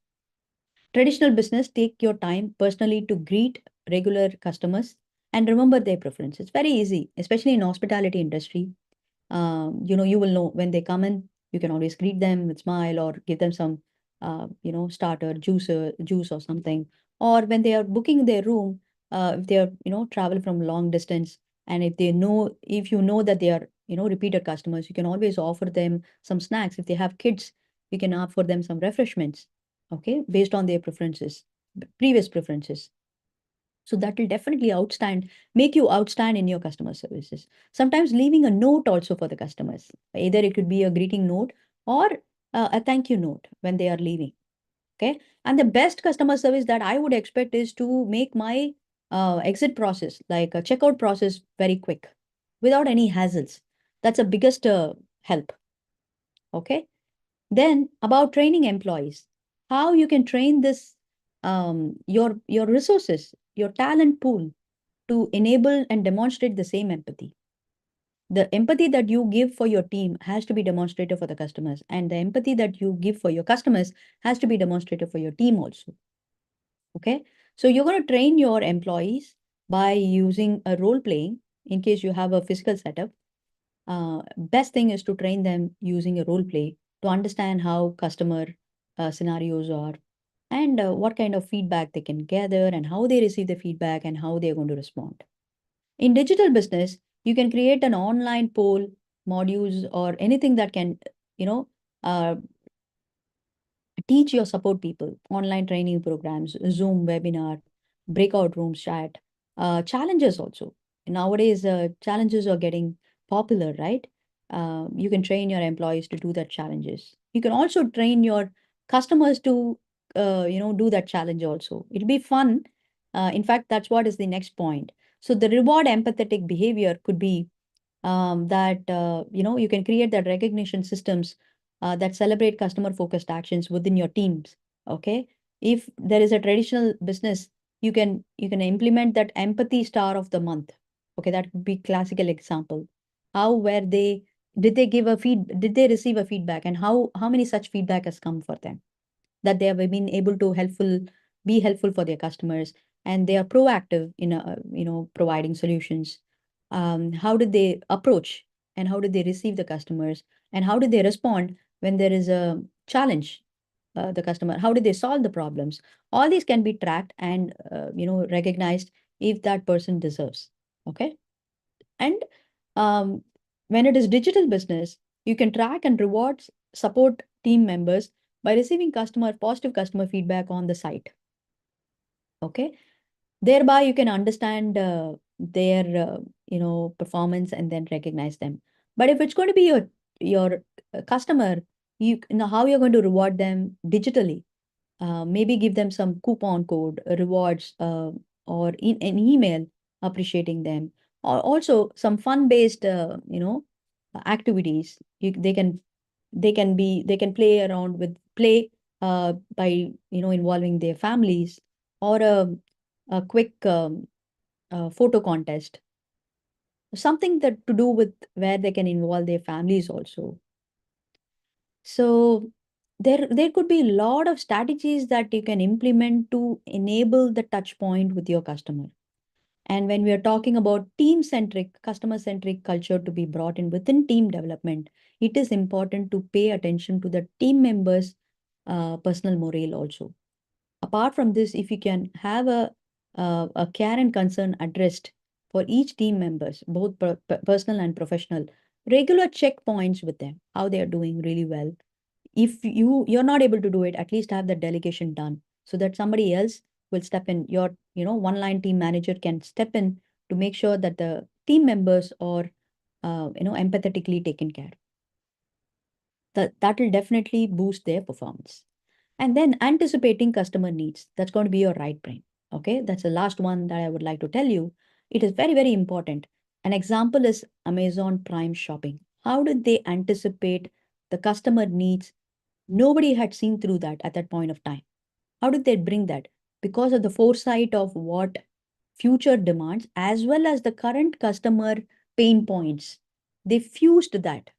Traditional business, take your time personally to greet regular customers and remember their preferences. It's very easy, especially in hospitality industry. You will know when they come in, you can always greet them with smile or give them some, starter, juice or something. Or when they are booking their room, if they are, travel from long distance, and if you know that they are, repeated customers, you can always offer them some snacks. If they have kids, you can offer them some refreshments, okay, based on their preferences, previous preferences. So that will definitely make you outstand in your customer services. Sometimes leaving a note also for the customers. Either it could be a greeting note or a thank you note when they are leaving. Okay. And the best customer service that I would expect is to make my exit process, like a checkout process, very quick without any hassles. That's the biggest help. Okay. Then about training employees, how you can train this, your resources, your talent pool to enable and demonstrate the same empathy. The empathy that you give for your team has to be demonstrated for the customers, and the empathy that you give for your customers has to be demonstrated for your team also. Okay, so you're going to train your employees by using a role playing in case you have a physical setup. Best thing is to train them using a role play to understand how customer scenarios are, and what kind of feedback they can gather, and how they receive the feedback, and how they're going to respond. In digital business, you can create an online poll, modules, or anything that can, you know, uh, teach your support people, online training programs, Zoom webinar, breakout rooms chat, challenges also. Nowadays, challenges are getting popular, right? You can train your employees to do that challenges. You can also train your customers to, do that challenge also. It'll be fun. In fact, that's what is the next point. So the reward empathetic behavior could be that you can create that recognition systems that celebrate customer focused actions within your teams. Okay, if there is a traditional business, you can implement that empathy star of the month. Okay, that would be classical example. How were they, did they receive a feedback, and how many such feedback has come for them, that they have been able to be helpful for their customers, and they are proactive in providing solutions. How did they approach, and how did they receive the customers, and how did they respond when there is a challenge? The customer, how did they solve the problems? All these can be tracked and recognized if that person deserves. Okay, and um, when it is digital business, you can track and reward support team members by receiving positive customer feedback on the site. Okay, thereby you can understand their performance and then recognize them. But if it's going to be your customer, how you're going to reward them digitally, maybe give them some coupon code, rewards, or in an email appreciating them, or also some fun-based, activities. They can play around with play by involving their families, or a quick photo contest, something that to do with where they can involve their families also. So there could be a lot of strategies that you can implement to enable the touch point with your customer. And when we are talking about team centric, customer centric culture to be brought in within team development, it is important to pay attention to the team members' personal morale also. Apart from this, if you can have a care and concern addressed for each team members, both personal and professional, regular checkpoints with them, how they are doing really well. If you're not able to do it, at least have the delegation done so that somebody else will step in. Your one line team manager can step in to make sure that the team members are empathetically taken care. That will definitely boost their performance. And then anticipating customer needs, that's going to be your right brain. Okay, that's the last one that I would like to tell you. It is very, very important. An example is Amazon Prime shopping. How did they anticipate the customer needs? Nobody had seen through that at that point of time. How did they bring that? Because of the foresight of what future demands as well as the current customer pain points. They fused that.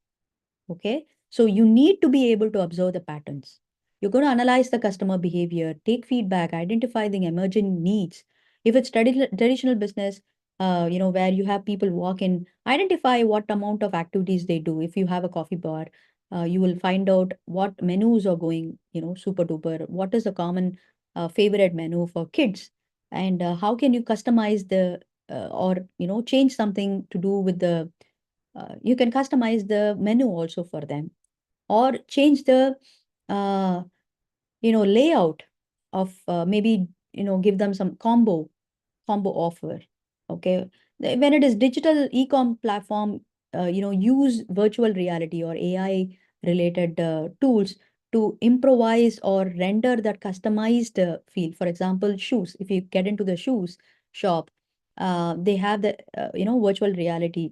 Okay. So you need to be able to observe the patterns. You're going to analyze the customer behavior, take feedback, identify the emerging needs. If it's traditional business, where you have people walk in, identify what amount of activities they do. If you have a coffee bar, you will find out what menus are going, super duper. What is the common favorite menu for kids? And how can you customize or, change something to do with you can customize the menu also for them, or change the layout of maybe give them some combo combo offer. Okay. When it is digital e-com platform, use virtual reality or AI related tools to improvise or render that customized feel. For example, shoes. If you get into the shoes shop, they have the virtual reality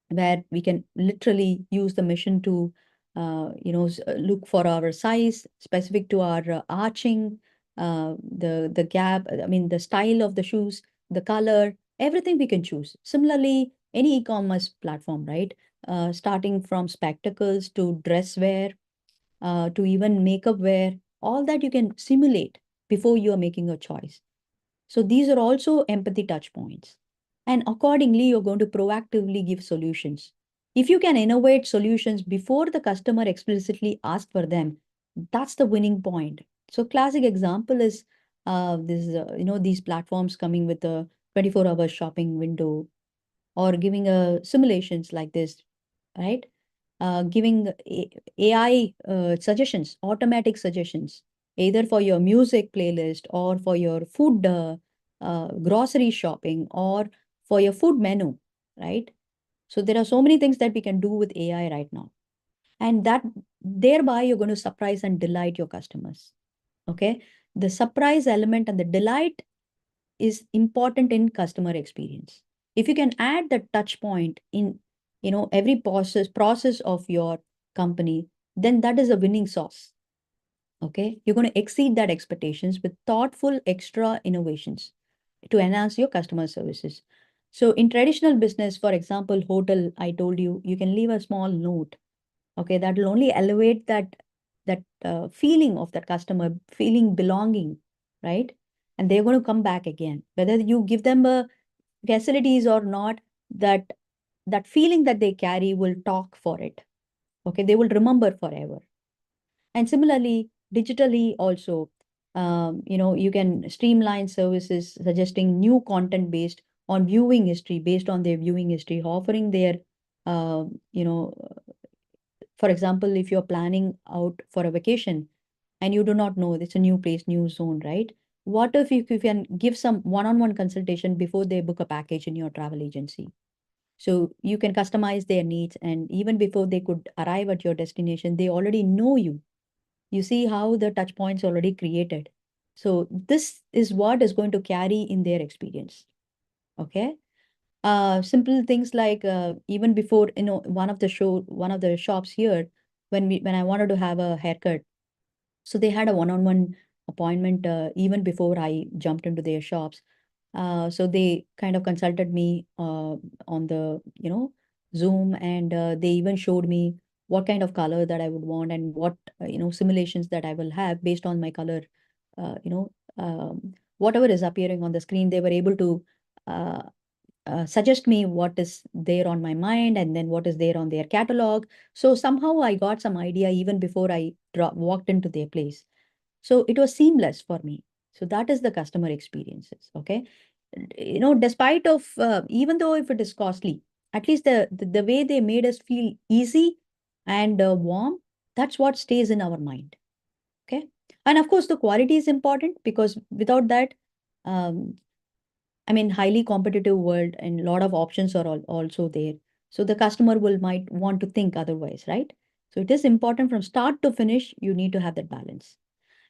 where we can literally use the mission to look for our size specific to our arching, the gap, I mean the style of the shoes, the color, everything we can choose. Similarly, any e-commerce platform, right? Starting from spectacles to dress wear, to even makeup wear, all that you can simulate before you are making a choice. So these are also empathy touch points. And accordingly, you're going to proactively give solutions. If you can innovate solutions before the customer explicitly asks for them, that's the winning point. So classic example is these platforms coming with a 24-hour shopping window, or giving simulations like this, right? Giving AI suggestions, automatic suggestions, either for your music playlist or for your food grocery shopping or for your food menu, right? So there are so many things that we can do with AI right now. And that thereby you're going to surprise and delight your customers. Okay. The surprise element and the delight is important in customer experience. If you can add the touch point in every process of your company, then that is a winning sauce. Okay, you're going to exceed that expectations with thoughtful extra innovations to enhance your customer services. So in traditional business, for example, hotel, I told you, you can leave a small note. Okay, that will only elevate that feeling of that customer feeling belonging, right? And they're going to come back again, whether you give them a facilities or not. That feeling that they carry will talk for it. Okay, they will remember forever. And similarly, digitally also, you can streamline services suggesting new content based on viewing history, based on their viewing history, offering their uh, you know for example, if you're planning out for a vacation and you do not know, it's a new place, new zone, right? What if you can give some one-on-one consultation before they book a package in your travel agency? So you can customize their needs, and even before they could arrive at your destination, they already know you. You see how the touch points already created. So this is what is going to carry in their experience. Okay. Simple things like even before, one of the shops here, when I wanted to have a haircut, so they had a one-on-one appointment even before I jumped into their shops. So they kind of consulted me on the Zoom, and they even showed me what kind of color that I would want, and what simulations that I will have based on my color. Uh, you know, Whatever is appearing on the screen, they were able to uh, suggest me what is there on my mind and then what is there on their catalog. So somehow I got some idea even before I walked into their place. So it was seamless for me. So that is the customer experiences. Okay. Despite of, even though if it is costly, at least the way they made us feel easy and warm, that's what stays in our mind. Okay. And of course, the quality is important, because without that, um, I mean, highly competitive world and a lot of options are also there. So the customer will might want to think otherwise, right? So it is important from start to finish, you need to have that balance.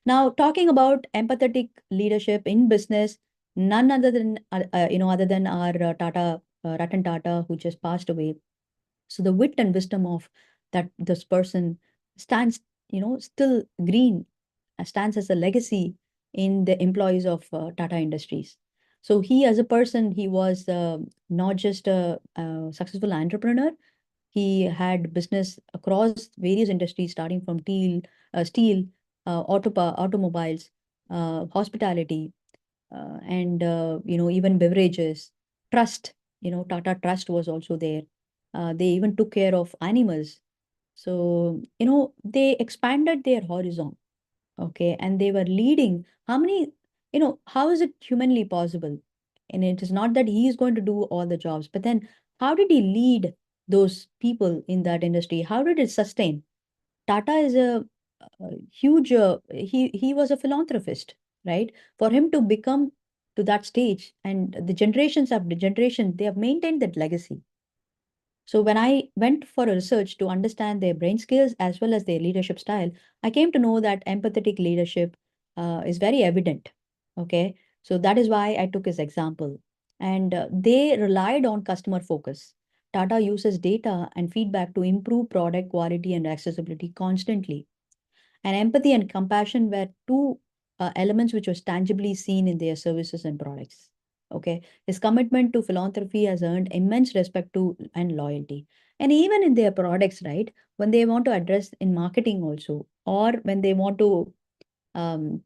Now, talking about empathetic leadership in business, none other than other than our Ratan Tata, who just passed away. So the wit and wisdom of that this person stands, still green, stands as a legacy in the employees of Tata Industries. So he, as a person, he was not just a successful entrepreneur. He had business across various industries, starting from steel, automobiles, hospitality, and even beverages. Trust, Tata Trust was also there. They even took care of animals. So they expanded their horizon. Okay, and they were leading. How many, how is it humanly possible? And it is not that he is going to do all the jobs, but then how did he lead those people in that industry? How did it sustain? Tata is a huge, he was a philanthropist, right? For him to become to that stage, and the generations after generation, they have maintained that legacy. So when I went for a research to understand their brain skills as well as their leadership style, I came to know that empathetic leadership is very evident. Okay, so that is why I took his example. And they relied on customer focus. Tata uses data and feedback to improve product quality and accessibility constantly. And empathy and compassion were two elements which was tangibly seen in their services and products. Okay, his commitment to philanthropy has earned immense respect to and loyalty. And even in their products, right, when they want to address in marketing also, or when they want to, um,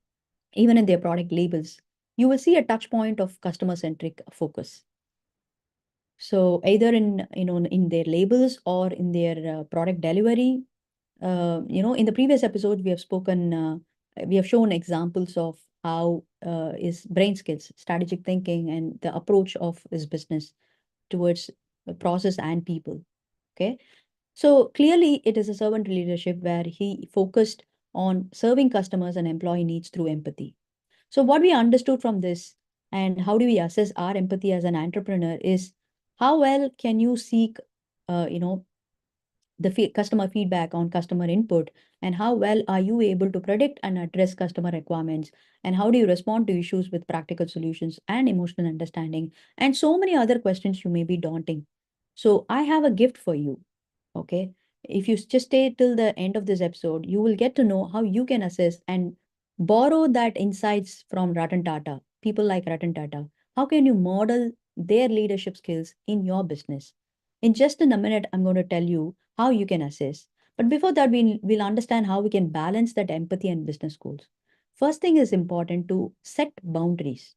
even in their product labels, you will see a touch point of customer centric focus. So either in in their labels or in their product delivery, in the previous episode, we have shown examples of how his brain skills, strategic thinking, and the approach of his business towards the process and people. Okay. So clearly, it is a servant leadership where he focused on serving customers and employee needs through empathy. So, what we understood from this and how do we assess our empathy as an entrepreneur is how well can you seek, uh, you know, the customer feedback on customer input, and how well are you able to predict and address customer requirements, and how do you respond to issues with practical solutions and emotional understanding, and so many other questions you may be daunting. So I have a gift for you. Okay, if you just stay till the end of this episode, you will get to know how you can assess and borrow that insights from Ratan Tata, people like Ratan Tata. How can you model their leadership skills in your business? In just in a minute, I'm going to tell you how you can assess. But before that, we'll understand how we can balance that empathy and business goals. First thing is important to set boundaries.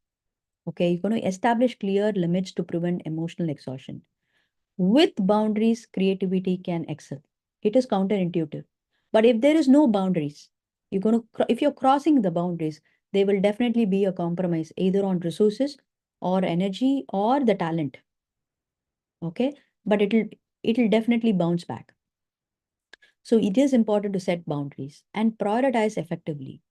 Okay, you're going to establish clear limits to prevent emotional exhaustion. With boundaries, creativity can excel. It is counterintuitive. But if there is no boundaries, if you're crossing the boundaries, there will definitely be a compromise either on resources or energy or the talent. Okay, but it'll definitely bounce back. So it is important to set boundaries and prioritize effectively.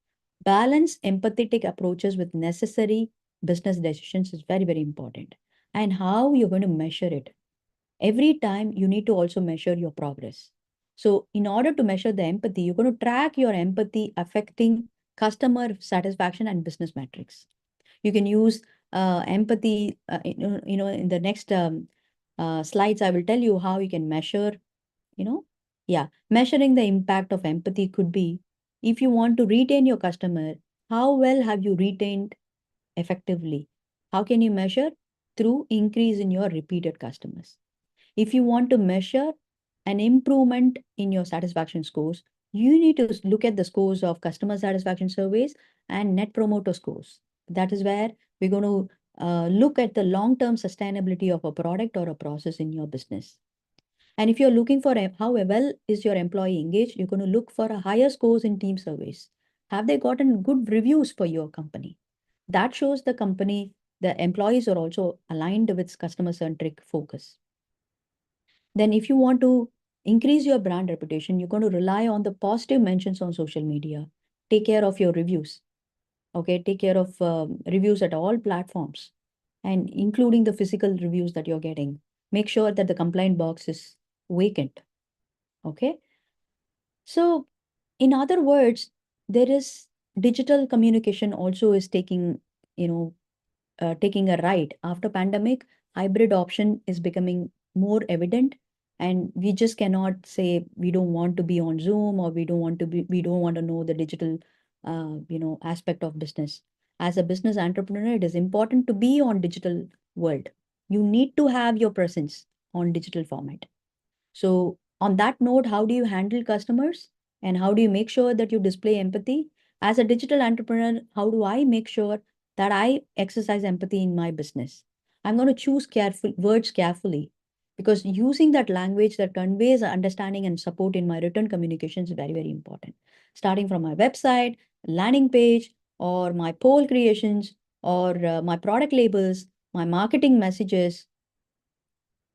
Balance empathetic approaches with necessary business decisions is very, very important. And how you're going to measure it. Every time you need to also measure your progress. So in order to measure the empathy, you're going to track your empathy affecting customer satisfaction and business metrics. You can use empathy, in the next slides, I will tell you how you can measure, you know, yeah, measuring the impact of empathy could be if you want to retain your customer, how well have you retained effectively? How can you measure? Through increase in your repeated customers. If you want to measure an improvement in your satisfaction scores, you need to look at the scores of customer satisfaction surveys and net promoter scores. That is where we're going to look at the long term sustainability of a product or a process in your business. And if you're looking for how well is your employee engaged, you're going to look for a higher scores in team surveys. Have they gotten good reviews for your company? That shows the company, the employees are also aligned with customer centric focus. Then if you want to increase your brand reputation, you're going to rely on the positive mentions on social media. Take care of your reviews. Okay, take care of reviews at all platforms and including the physical reviews that you're getting. Make sure that the complaint box is vacant. Okay. So in other words, there is digital communication also is you know, taking a ride. After pandemic, hybrid option is becoming more evident, and we just cannot say we don't want to be on Zoom or we don't want to know the digital, aspect of business. As a business entrepreneur, it is important to be on digital world. You need to have your presence on digital format. So, on that note, how do you handle customers and how do you make sure that you display empathy? As a digital entrepreneur, how do I make sure that I exercise empathy in my business? I'm going to choose words carefully because using that language that conveys understanding and support in my written communication is very, very important. Starting from my website, landing page, or my poll creations, or my product labels, my marketing messages,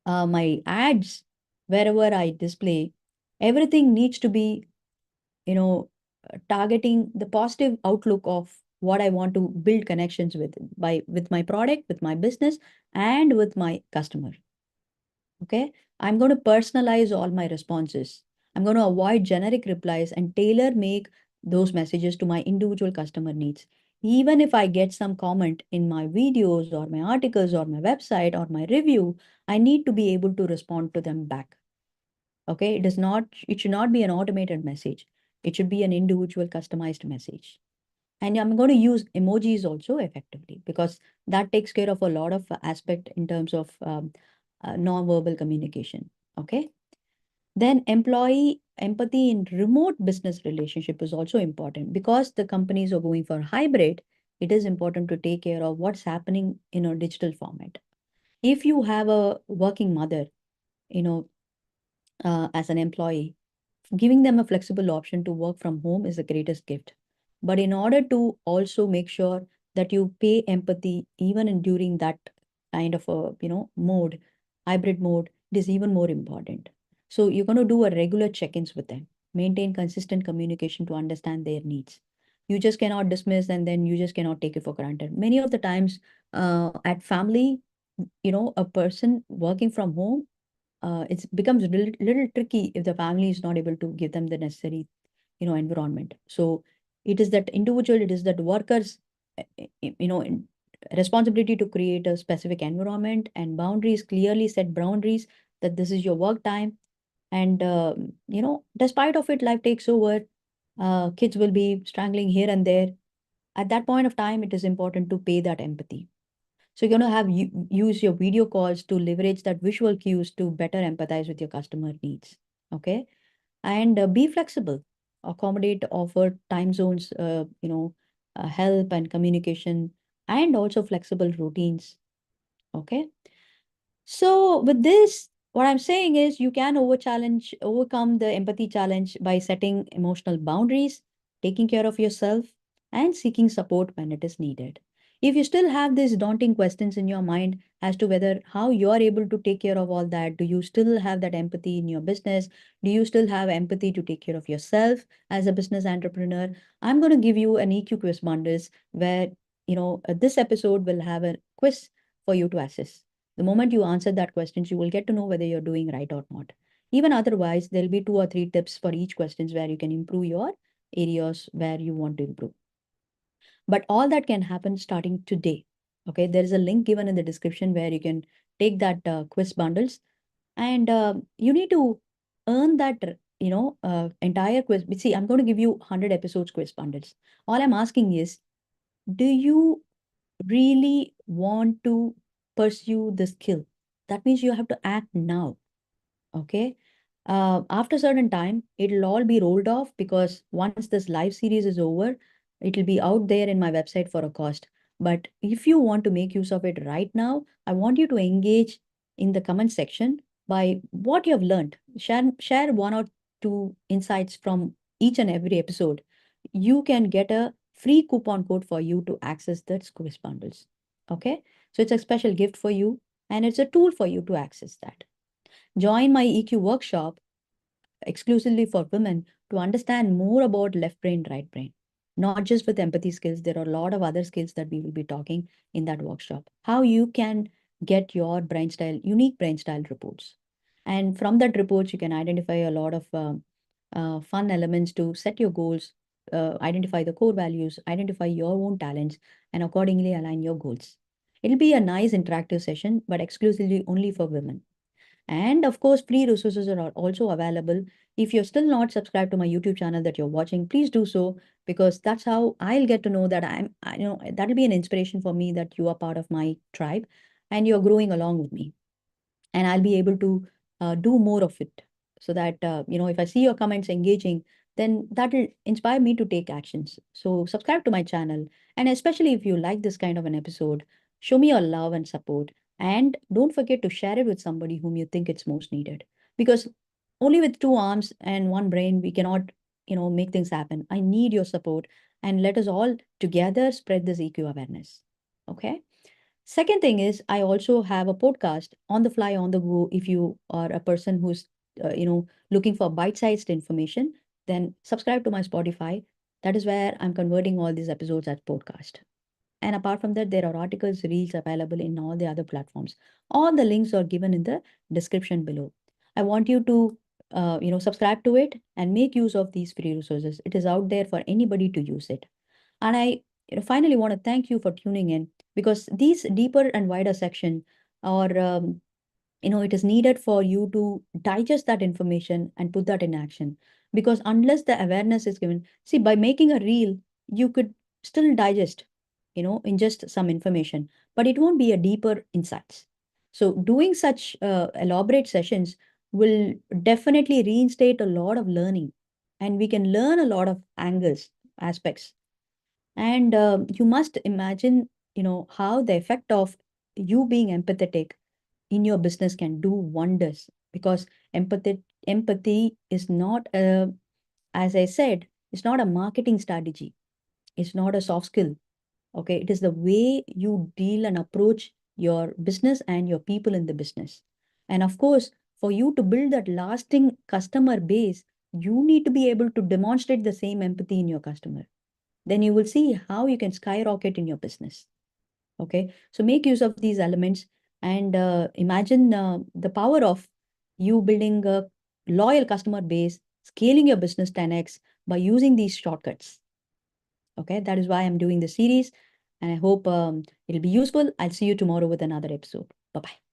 my ads, wherever I display, everything needs to be, targeting the positive outlook of what I want to build connections with my product, with my business, and with my customer. Okay. I'm going to personalize all my responses. I'm going to avoid generic replies and tailor make those messages to my individual customer needs. Even if I get some comment in my videos or my articles or my website or my review, I need to be able to respond to them back. Okay. It should not be an automated message. It should be an individual customized message. And I'm going to use emojis also effectively because that takes care of a lot of aspect in terms of non-verbal communication. Okay. Then employee empathy in remote business relationship is also important because the companies are going for hybrid. It is important to take care of what's happening in a digital format. If you have a working mother, you know, as an employee, giving them a flexible option to work from home is the greatest gift. But in order to also make sure that you pay empathy even during that kind of a mode, hybrid mode, it is even more important. So you're going to do a regular check-ins with them, maintain consistent communication to understand their needs. You just cannot dismiss and then you just cannot take it for granted. Many of the times at family, a person working from home, it becomes a little tricky if the family is not able to give them the necessary environment. So it is that individual, it is that workers responsibility to create a specific environment and boundaries, clearly set boundaries, that this is your work time. And despite of it, life takes over. Kids will be strangling here and there. At that point of time, it is important to pay that empathy. So you're going to have use your video calls to leverage that visual cues to better empathize with your customer needs. Okay. And be flexible, accommodate, offer time zones, help and communication, and also flexible routines. Okay. So with this, what I'm saying is you can overcome the empathy challenge by setting emotional boundaries, taking care of yourself, and seeking support when it is needed. If you still have these daunting questions in your mind as to whether how you are able to take care of all that, do you still have that empathy in your business? Do you still have empathy to take care of yourself as a business entrepreneur? I'm going to give you an EQ quiz bundles where, this episode will have a quiz for you to assess. The moment you answer that question, you will get to know whether you're doing right or not. Even otherwise, there'll be 2 or 3 tips for each questions where you can improve your areas where you want to improve. But all that can happen starting today. Okay, there is a link given in the description where you can take that quiz bundles, and you need to earn that entire quiz. See, I'm going to give you 100 episodes quiz bundles. All I'm asking is, do you really want to pursue the skill? That means you have to act now. Okay. After a certain time, it'll all be rolled off because once this live series is over, it'll be out there in my website for a cost. But if you want to make use of it right now, I want you to engage in the comment section by what you have learned. Share 1 or 2 insights from each and every episode. You can get a free coupon code for you to access the quiz bundles. Okay. So it's a special gift for you and it's a tool for you to access that. Join my EQ workshop exclusively for women to understand more about left brain, right brain. Not just with empathy skills, there are a lot of other skills that we will be talking in that workshop. How you can get your brain style, unique brain style reports. And from that reports, you can identify a lot of fun elements to set your goals, identify the core values, identify your own talents, and accordingly align your goals. It'll be a nice interactive session, but exclusively only for women. And of course, free resources are also available. If you're still not subscribed to my YouTube channel that you're watching, please do so because that's how I'll get to know that that'll be an inspiration for me that you are part of my tribe and you're growing along with me. And I'll be able to do more of it so that, if I see your comments engaging, then that will inspire me to take actions. So subscribe to my channel. And especially if you like this kind of an episode, show me your love and support. And don't forget to share it with somebody whom you think it's most needed. Because only with 2 arms and 1 brain, we cannot, make things happen. I need your support. And let us all together spread this EQ awareness. Okay. Second thing is, I also have a podcast on the fly, on the go. If you are a person who's, looking for bite-sized information, then subscribe to my Spotify. That is where I'm converting all these episodes as podcast. And apart from that, there are articles, reels available in all the other platforms. All the links are given in the description below. I want you to, subscribe to it and make use of these free resources. It is out there for anybody to use it. And I finally want to thank you for tuning in, because these deeper and wider section are, it is needed for you to digest that information and put that in action. Because unless the awareness is given, see, by making a reel, you could still digest, ingest some information, but it won't be a deeper insights. So doing such elaborate sessions will definitely reinstate a lot of learning, and we can learn a lot of angles, aspects. And you must imagine, how the effect of you being empathetic in your business can do wonders. Because empathy is not a, as I said, it's not a marketing strategy. It's not a soft skill. Okay, it is the way you deal and approach your business and your people in the business. And of course, for you to build that lasting customer base, you need to be able to demonstrate the same empathy in your customer. Then you will see how you can skyrocket in your business. Okay, so make use of these elements, and imagine the power of you building a loyal customer base, scaling your business 10x by using these shortcuts. Okay, that is why I'm doing the series, and I hope it'll be useful. I'll see you tomorrow with another episode. Bye bye.